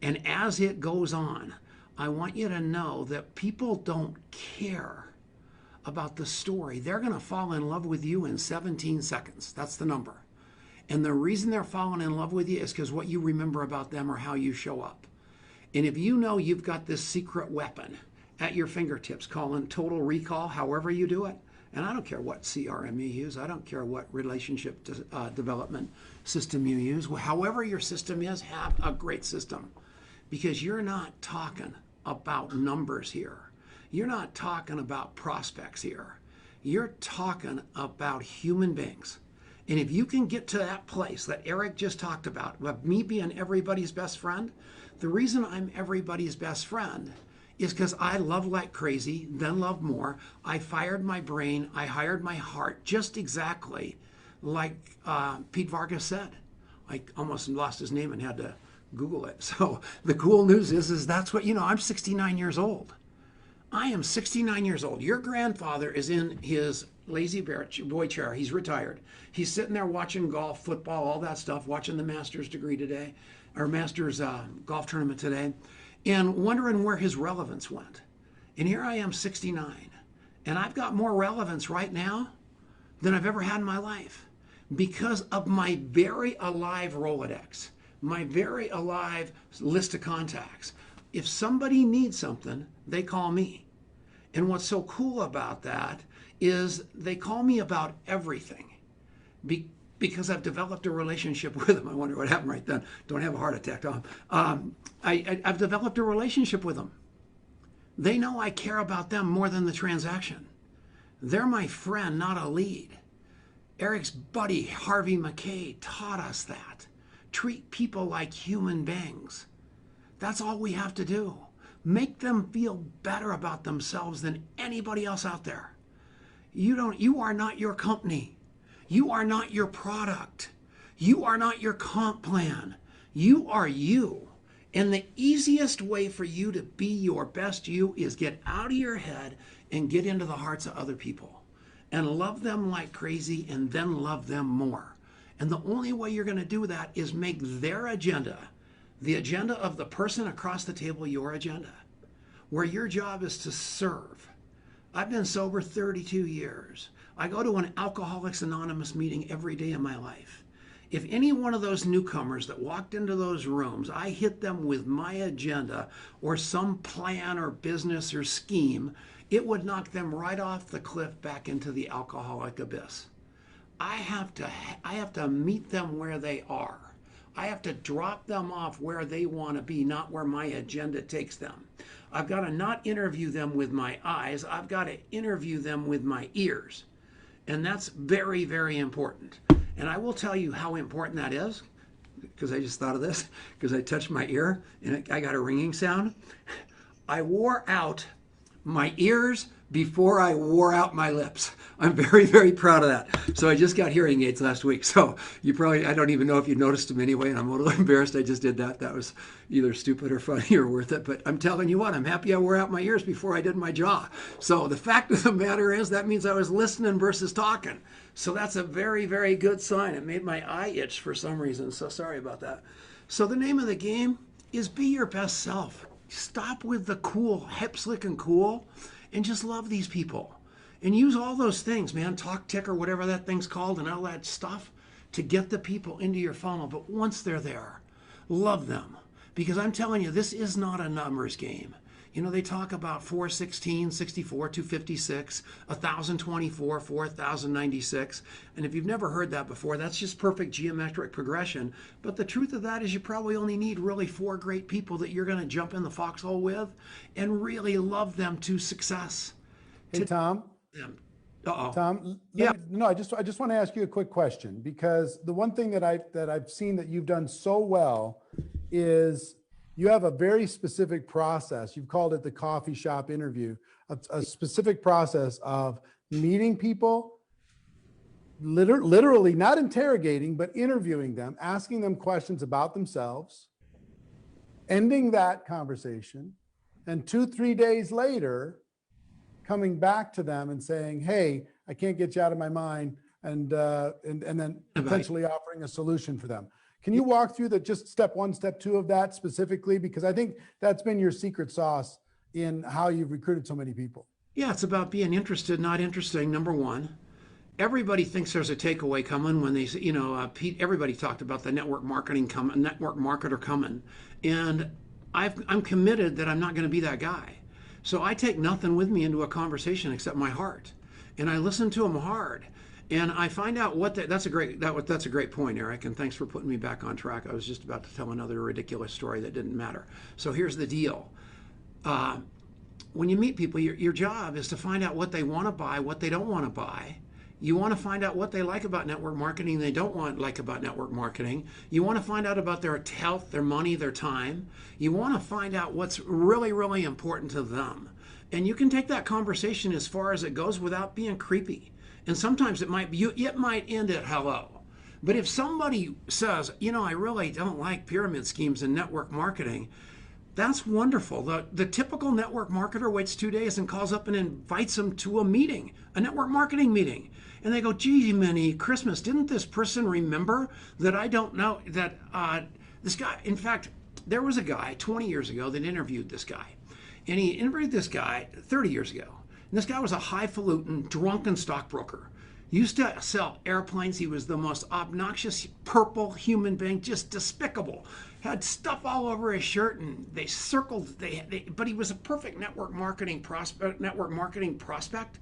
And as it goes on, I want you to know that people don't care about the story. They're going to fall in love with you in 17 seconds. That's the number. And the reason they're falling in love with you is because what you remember about them or how you show up. And if you know you've got this secret weapon at your fingertips, calling total recall, however you do it, and I don't care what CRM you use, I don't care what relationship development system you use, however your system is, have a great system. Because you're not talking about numbers here. You're not talking about prospects here. You're talking about human beings. And if you can get to that place that Eric just talked about, of me being everybody's best friend, the reason I'm everybody's best friend is because I love like crazy, then love more. I fired my brain, I hired my heart, just exactly like Pete Vargas said. I almost lost his name and had to Google it. So the cool news is that's what, I'm 69 years old. I am 69 years old. Your grandfather is in his lazy boy chair. He's retired. He's sitting there watching golf, football, all that stuff, watching the Masters degree today, or Masters golf tournament today, and wondering where his relevance went. And here I am, 69, and I've got more relevance right now than I've ever had in my life because of my very alive Rolodex, my very alive list of contacts. If somebody needs something, they call me. And what's so cool about that is they call me about everything because I've developed a relationship with them. I wonder what happened right then. Don't have a heart attack, Tom. I've developed a relationship with them. They know I care about them more than the transaction. They're my friend, not a lead. Eric's buddy, Harvey McKay, taught us that. Treat people like human beings. That's all we have to do. Make them feel better about themselves than anybody else out there. You are not your company. You are not your product. You are not your comp plan. You are you. And the easiest way for you to be your best you is get out of your head and get into the hearts of other people and love them like crazy and then love them more. And the only way you're going to do that is make their agenda, the agenda of the person across the table, your agenda, where your job is to serve. I've been sober 32 years. I go to an Alcoholics Anonymous meeting every day of my life. If any one of those newcomers that walked into those rooms, I hit them with my agenda or some plan or business or scheme, it would knock them right off the cliff back into the alcoholic abyss. I have to meet them where they are. I have to drop them off where they want to be, not where my agenda takes them. I've got to not interview them with my eyes. I've got to interview them with my ears. And that's very, very important. And I will tell you how important that is, because I just thought of this, because I touched my ear and I got a ringing sound. I wore out my ears before I wore out my lips. I'm very, very proud of that. So I just got hearing aids last week. So I don't even know if you noticed them anyway, and I'm a little embarrassed I just did that. That was either stupid or funny or worth it. But I'm telling you what, I'm happy I wore out my ears before I did my jaw. So the fact of the matter is that means I was listening versus talking. So that's a very, very good sign. It made my eye itch for some reason. So sorry about that. So the name of the game is be your best self. Stop with the cool, hip, slick, and cool, and just love these people. And use all those things, man, talk tick or whatever that thing's called and all that stuff to get the people into your funnel. But once they're there, love them. Because I'm telling you, this is not a numbers game. You know, they talk about 416, 64, 256, 1024, 4096. And if you've never heard that before, that's just perfect geometric progression. But the truth of that is you probably only need really 4 great people that you're going to jump in the foxhole with and really love them to success. Hey, Tom. Uh-oh. Tom, Yeah. I just want to ask you a quick question, because the one thing that I've seen that you've done so well is you have a very specific process. You've called it the coffee shop interview, a specific process of meeting people, literally not interrogating, but interviewing them, asking them questions about themselves, ending that conversation, and 2-3 days later, coming back to them and saying, hey, I can't get you out of my mind, and then potentially offering a solution for them. Can you walk through just step 1, step 2 of that specifically? Because I think that's been your secret sauce in how you've recruited so many people. Yeah, it's about being interested, not interesting, number 1. Everybody thinks there's a takeaway coming when they say, you know, Pete, everybody talked about the network marketer coming. And I'm committed that I'm not going to be that guy. So I take nothing with me into a conversation except my heart. And I listen to them hard. And I find out what that's a great point, Eric, and thanks for putting me back on track. I was just about to tell another ridiculous story that didn't matter. So here's the deal. When you meet people, your job is to find out what they want to buy, what they don't want to buy. You want to find out what they like about network marketing, they don't like about network marketing. You want to find out about their health, their money, their time. You want to find out what's really, really important to them. And you can take that conversation as far as it goes without being creepy. And sometimes it might end at hello. But if somebody says, you know, I really don't like pyramid schemes and network marketing, that's wonderful. The typical network marketer waits 2 days and calls up and invites them to a meeting, a network marketing meeting. And they go, gee, Minnie, Christmas, didn't this person remember that I don't know that this guy, in fact, there was a guy 20 years ago that interviewed this guy. And he interviewed this guy 30 years ago. And this guy was a highfalutin, drunken stockbroker. Used to sell airplanes. He was the most obnoxious, purple human being, just despicable. Had stuff all over his shirt, and they circled. But he was a perfect network marketing prospect.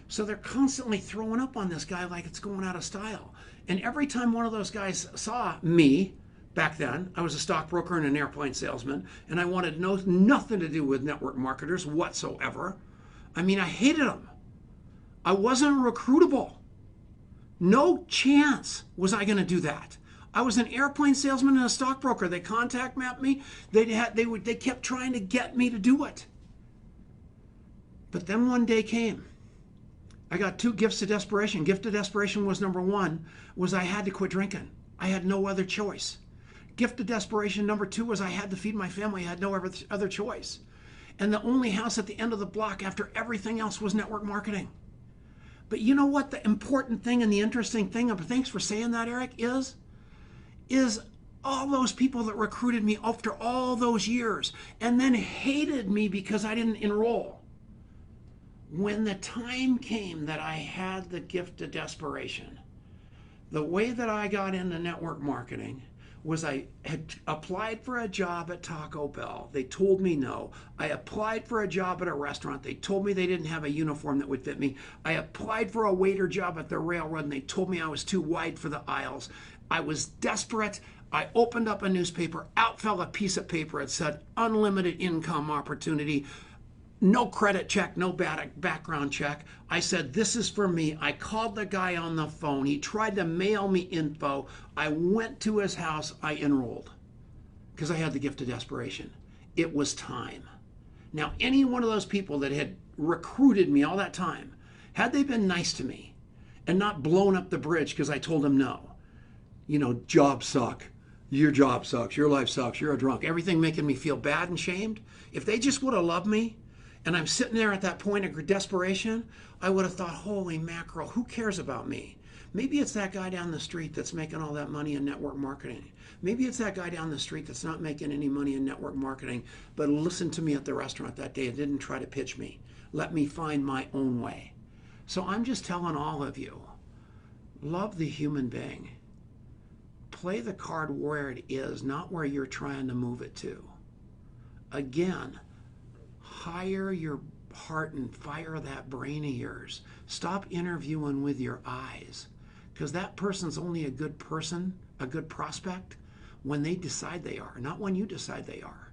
So they're constantly throwing up on this guy like it's going out of style. And every time one of those guys saw me, back then, I was a stockbroker and an airplane salesman, and I wanted nothing to do with network marketers whatsoever. I mean, I hated them. I wasn't recruitable. No chance was I going to do that. I was an airplane salesman and a stockbroker. They contact mapped me. They kept trying to get me to do it. But then one day came. I got 2 gifts of desperation. Gift of desperation was number 1, was I had to quit drinking. I had no other choice. Gift of desperation number 2 was I had to feed my family. I had no other choice. And the only house at the end of the block after everything else was network marketing. But you know what the important thing and the interesting thing, thanks for saying that, Eric, is all those people that recruited me after all those years and then hated me because I didn't enroll. When the time came that I had the gift of desperation, the way that I got into network marketing was I had applied for a job at Taco Bell. They told me no. I applied for a job at a restaurant. They told me they didn't have a uniform that would fit me. I applied for a waiter job at the railroad, and they told me I was too wide for the aisles. I was desperate. I opened up a newspaper. Out fell a piece of paper. It said unlimited income opportunity. No credit check, no background check. I said, this is for me. I called the guy on the phone. He tried to mail me info. I went to his house. I enrolled because I had the gift of desperation. It was time. Now, any one of those people that had recruited me all that time, had they been nice to me and not blown up the bridge because I told them no, you know, jobs suck. Your job sucks. Your life sucks. You're a drunk. Everything making me feel bad and shamed. If they just would have loved me, and I'm sitting there at that point of desperation, I would have thought, holy mackerel, who cares about me? Maybe it's that guy down the street that's making all that money in network marketing. Maybe it's that guy down the street that's not making any money in network marketing, but listened to me at the restaurant that day and didn't try to pitch me. Let me find my own way. So I'm just telling all of you, love the human being. Play the card where it is, not where you're trying to move it to. Again, Hire your heart and fire that brain of yours. Stop interviewing with your eyes, because that person's only a good person, a good prospect, when they decide they are, not when you decide they are.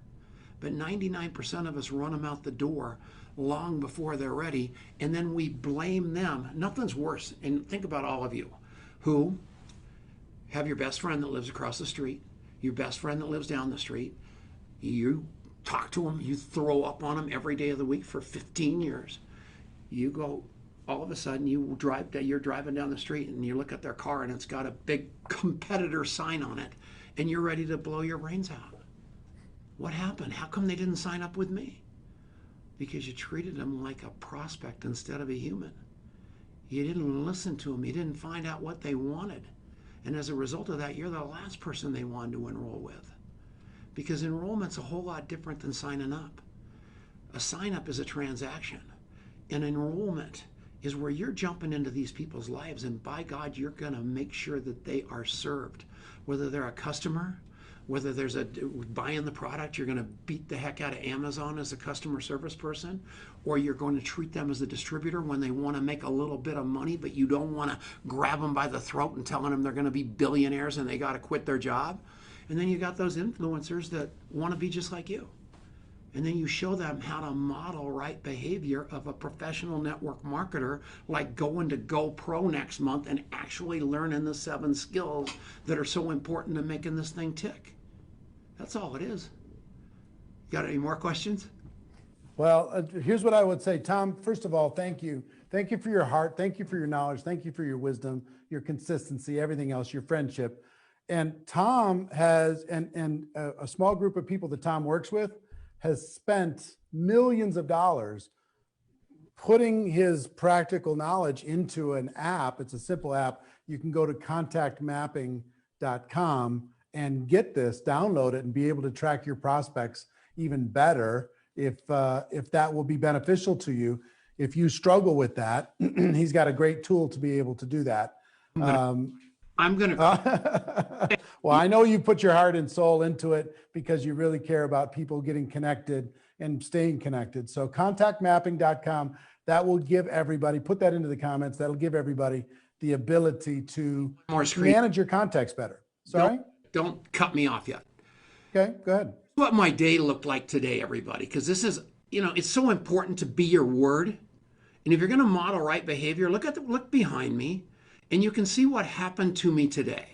But 99% of us run them out the door long before they're ready, and then we blame them. Nothing's worse. And think about all of you who have your best friend that lives across the street, your best friend that lives down the street. You talk to them, you throw up on them every day of the week for 15 years. You go, all of a sudden you're driving down the street and you look at their car and it's got a big competitor sign on it, and you're ready to blow your brains out. What happened? How come they didn't sign up with me? Because you treated them like a prospect instead of a human. You didn't listen to them. You didn't find out what they wanted. And as a result of that, you're the last person they wanted to enroll with. Because enrollment's a whole lot different than signing up. A sign up is a transaction. An enrollment is where you're jumping into these people's lives, and by God, you're going to make sure that they are served. Whether they're a customer, whether there's a buying the product, you're going to beat the heck out of Amazon as a customer service person, or you're going to treat them as a distributor when they want to make a little bit of money, but you don't want to grab them by the throat and telling them they're going to be billionaires and they got to quit their job. And then you got those influencers that want to be just like you. And then you show them how to model right behavior of a professional network marketer, like going to GoPro next month and actually learning the 7 skills that are so important to making this thing tick. That's all it is. Got any more questions? Well, here's what I would say, Tom. First of all, thank you. Thank you for your heart. Thank you for your knowledge. Thank you for your wisdom, your consistency, everything else, your friendship. And Tom has, and a small group of people that Tom works with has spent millions of dollars putting his practical knowledge into an app. It's a simple app. You can go to contactmapping.com and get this, download it, and be able to track your prospects even better if that will be beneficial to you. If you struggle with that, he's got a great tool to be able to do that. I'm going to. Well, I know you put your heart and soul into it because you really care about people getting connected and staying connected. So contactmapping.com, that will give everybody, put that into the comments, that'll give everybody the ability to manage your contacts better. Sorry? Don't cut me off yet. Okay, go ahead. What my day looked like today, everybody, because this is, it's so important to be your word. And if you're going to model right behavior, look behind me, and you can see what happened to me today.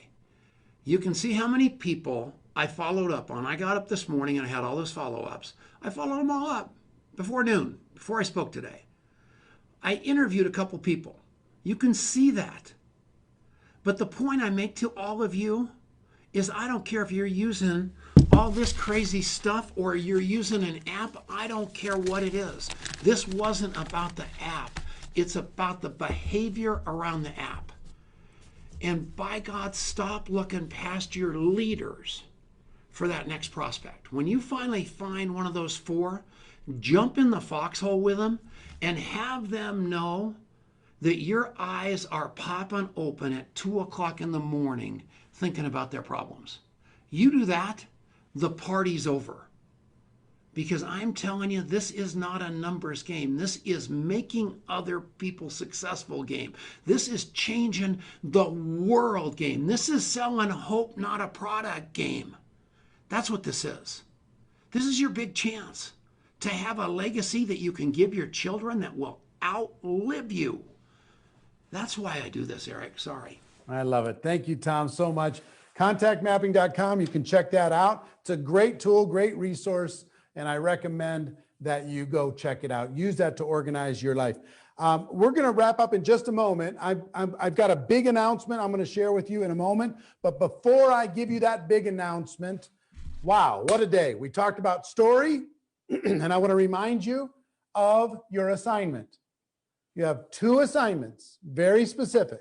You can see how many people I followed up on. I got up this morning and I had all those follow-ups. I followed them all up before noon, before I spoke today. I interviewed a couple people. You can see that. But the point I make to all of you is I don't care if you're using all this crazy stuff or you're using an app. I don't care what it is. This wasn't about the app. It's about the behavior around the app. And by God, stop looking past your leaders for that next prospect. When you finally find one of those 4, jump in the foxhole with them and have them know that your eyes are popping open at 2 o'clock in the morning thinking about their problems. You do that, the party's over. Because I'm telling you, this is not a numbers game. This is making other people successful game. This is changing the world game. This is selling hope, not a product game. That's what this is. This is your big chance to have a legacy that you can give your children that will outlive you. That's why I do this, Eric. Sorry. I love it. Thank you, Tom, so much. Contactmapping.com. You can check that out. It's a great tool, great resource. And I recommend that you go check it out. Use that to organize your life. We're going to wrap up in just a moment. I've got a big announcement I'm going to share with you in a moment. But before I give you that big announcement, wow, what a day. We talked about story, and I want to remind you of your assignment. You have 2 assignments, very specific.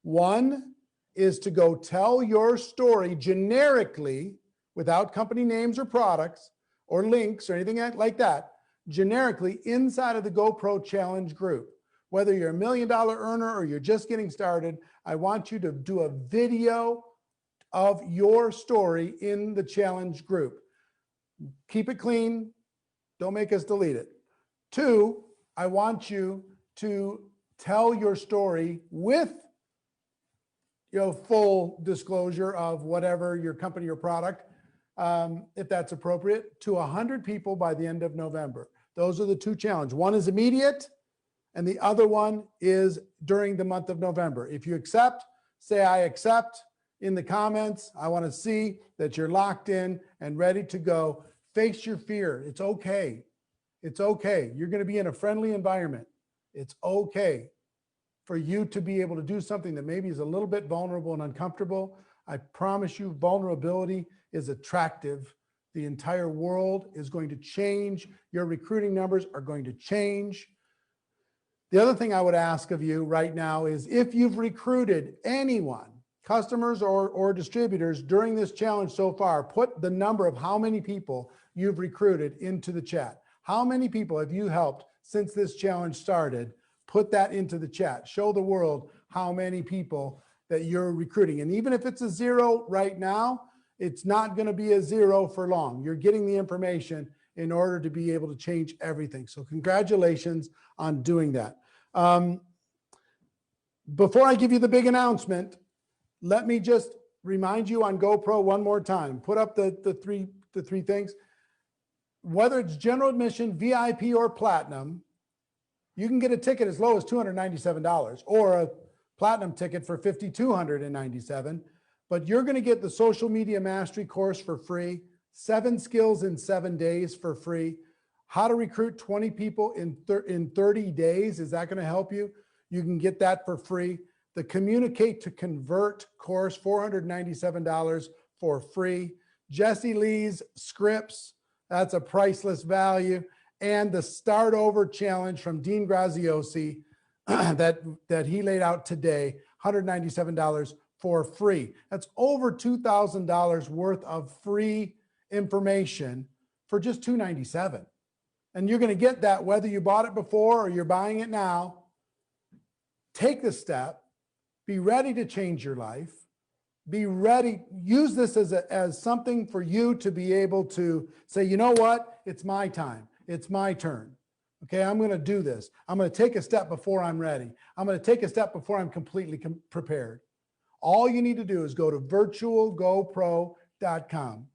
One is to go tell your story generically, without company names or products, or links or anything like that, generically inside of the GoPro Challenge group. Whether you're $1 million earner or you're just getting started, I want you to do a video of your story in the challenge group. Keep it clean, Don't make us delete it. 2, I want you to tell your story with full disclosure of whatever your company or product, if that's appropriate, to 100 people by the end of November. Those are the 2 challenges. One is immediate, and the other one is during the month of November. If you accept, say I accept in the comments. I want to see that you're locked in and ready to go. Face your fear. It's okay. It's okay. You're going to be in a friendly environment. It's okay for you to be able to do something that maybe is a little bit vulnerable and uncomfortable. I promise you, vulnerability is attractive. The entire world is going to change. Your recruiting numbers are going to change. The other thing I would ask of you right now is if you've recruited anyone, customers or distributors during this challenge so far, put the number of how many people you've recruited into the chat. How many people have you helped since this challenge started? Put that into the chat. Show the world how many people that you're recruiting. And even if it's a 0 right now, it's not going to be a 0 for long. You're getting the information in order to be able to change everything. So congratulations on doing that. Before I give you the big announcement, let me just remind you on GoPro one more time. Put up the three things. Whether it's general admission, VIP, or platinum, you can get a ticket as low as $297 or a platinum ticket for $5,297. But you're going to get the social media mastery course for free, 7 skills in 7 days for free. How to recruit 20 people in 30 days. Is that going to help you? You can get that for free. The Communicate to Convert course, $497 for free. Jesse Lee's scripts, that's a priceless value. And the Start Over Challenge from Dean Graziosi that he laid out today, $197 for free. That's over $2,000 worth of free information for just $297. And you're going to get that whether you bought it before or you're buying it now. Take the step. Be ready to change your life. Be ready. Use this as something for you to be able to say, you know what? It's my time. It's my turn. Okay, I'm going to do this. I'm going to take a step before I'm ready. I'm going to take a step before I'm completely prepared. All you need to do is go to virtualgopro.com.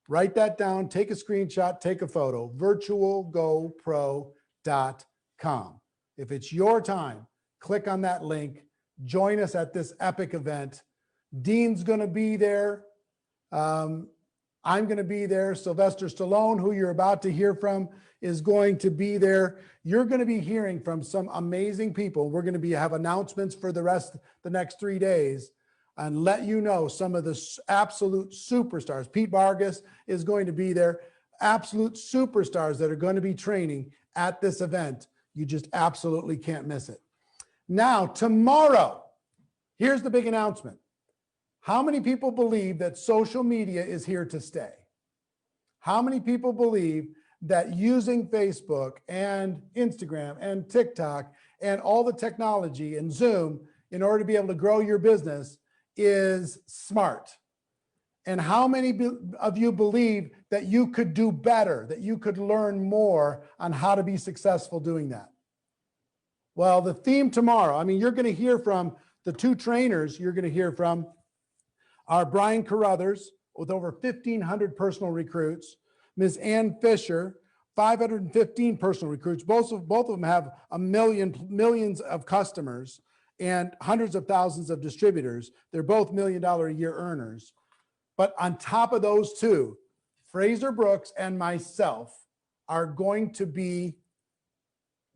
Write that down, take a screenshot, take a photo, virtualgopro.com. If it's your time, click on that link, join us at this epic event. Dean's going to be there. I'm going to be there. Sylvester Stallone, who you're about to hear from, is going to be there. You're going to be hearing from some amazing people. We're going to have announcements for the next 3 days and let you know some of the absolute superstars. Pete Vargas is going to be there. Absolute superstars that are going to be training at this event. You just absolutely can't miss it. Now, tomorrow, here's the big announcement. How many people believe that social media is here to stay? How many people believe that using Facebook and Instagram and TikTok and all the technology and Zoom in order to be able to grow your business is smart? And how many of you believe that you could do better, that you could learn more on how to be successful doing that? Well, the theme tomorrow, you're going to hear from the 2 trainers. You're going to hear from our Brian Carruthers with over 1,500 personal recruits, Ms. Ann Fisher, 515 personal recruits. Both of them have millions of customers and hundreds of thousands of distributors. They're both $1 million a year earners. But on top of those 2, Fraser Brooks and myself are going to be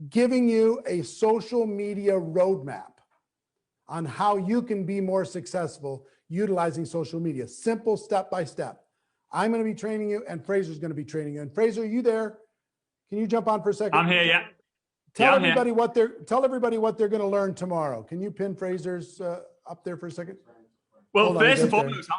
giving you a social media roadmap on how you can be more successful utilizing social media. Simple step by step. I'm going to be training you and Fraser's going to be training you. And Fraser, are you there? Can you jump on for a second? I'm here, yeah. Tell everybody what they're going to learn tomorrow. Can you pin Fraser's up there for a second? Well, first and foremost,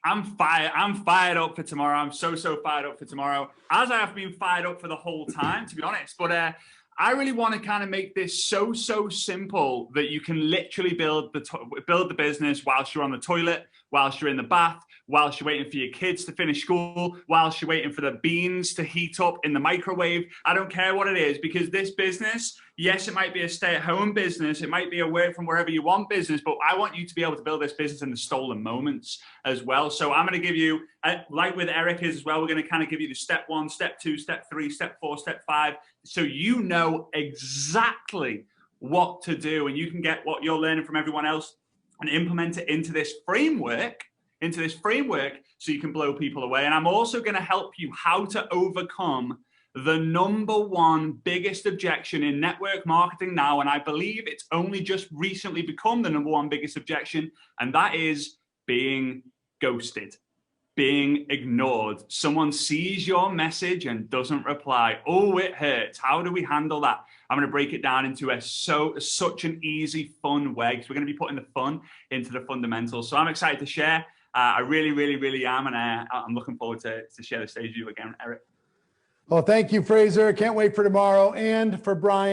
I'm fired up for tomorrow. I'm so fired up for tomorrow, as I have been fired up for the whole time, to be honest. But I really want to kind of make this so simple that you can literally build the business whilst you're on the toilet, whilst you're in the bath, whilst you're waiting for your kids to finish school, whilst you're waiting for the beans to heat up in the microwave. I don't care what it is, because this business, yes, it might be a stay-at-home business, it might be a work from wherever you want business, but I want you to be able to build this business in the stolen moments as well. So I'm going to give you, like with Eric is as well, we're going to kind of give you the step 1, step 2, step 3, step 4, step 5, so you know exactly what to do, and you can get what you're learning from everyone else and implement it into this framework, so you can blow people away. And I'm also going to help you how to overcome the #1 biggest objection in network marketing now, and I believe it's only just recently become the #1 biggest objection, and that is being ghosted, being ignored. Someone sees your message and doesn't reply. Oh, it hurts. How do we handle that? I'm going to break it down into such an easy, fun way, because we're going to be putting the fun into the fundamentals. So I'm excited to share. I really, really, really am, and I'm looking forward to share the stage with you again, Eric. Well, thank you, Fraser. Can't wait for tomorrow, and for Brian.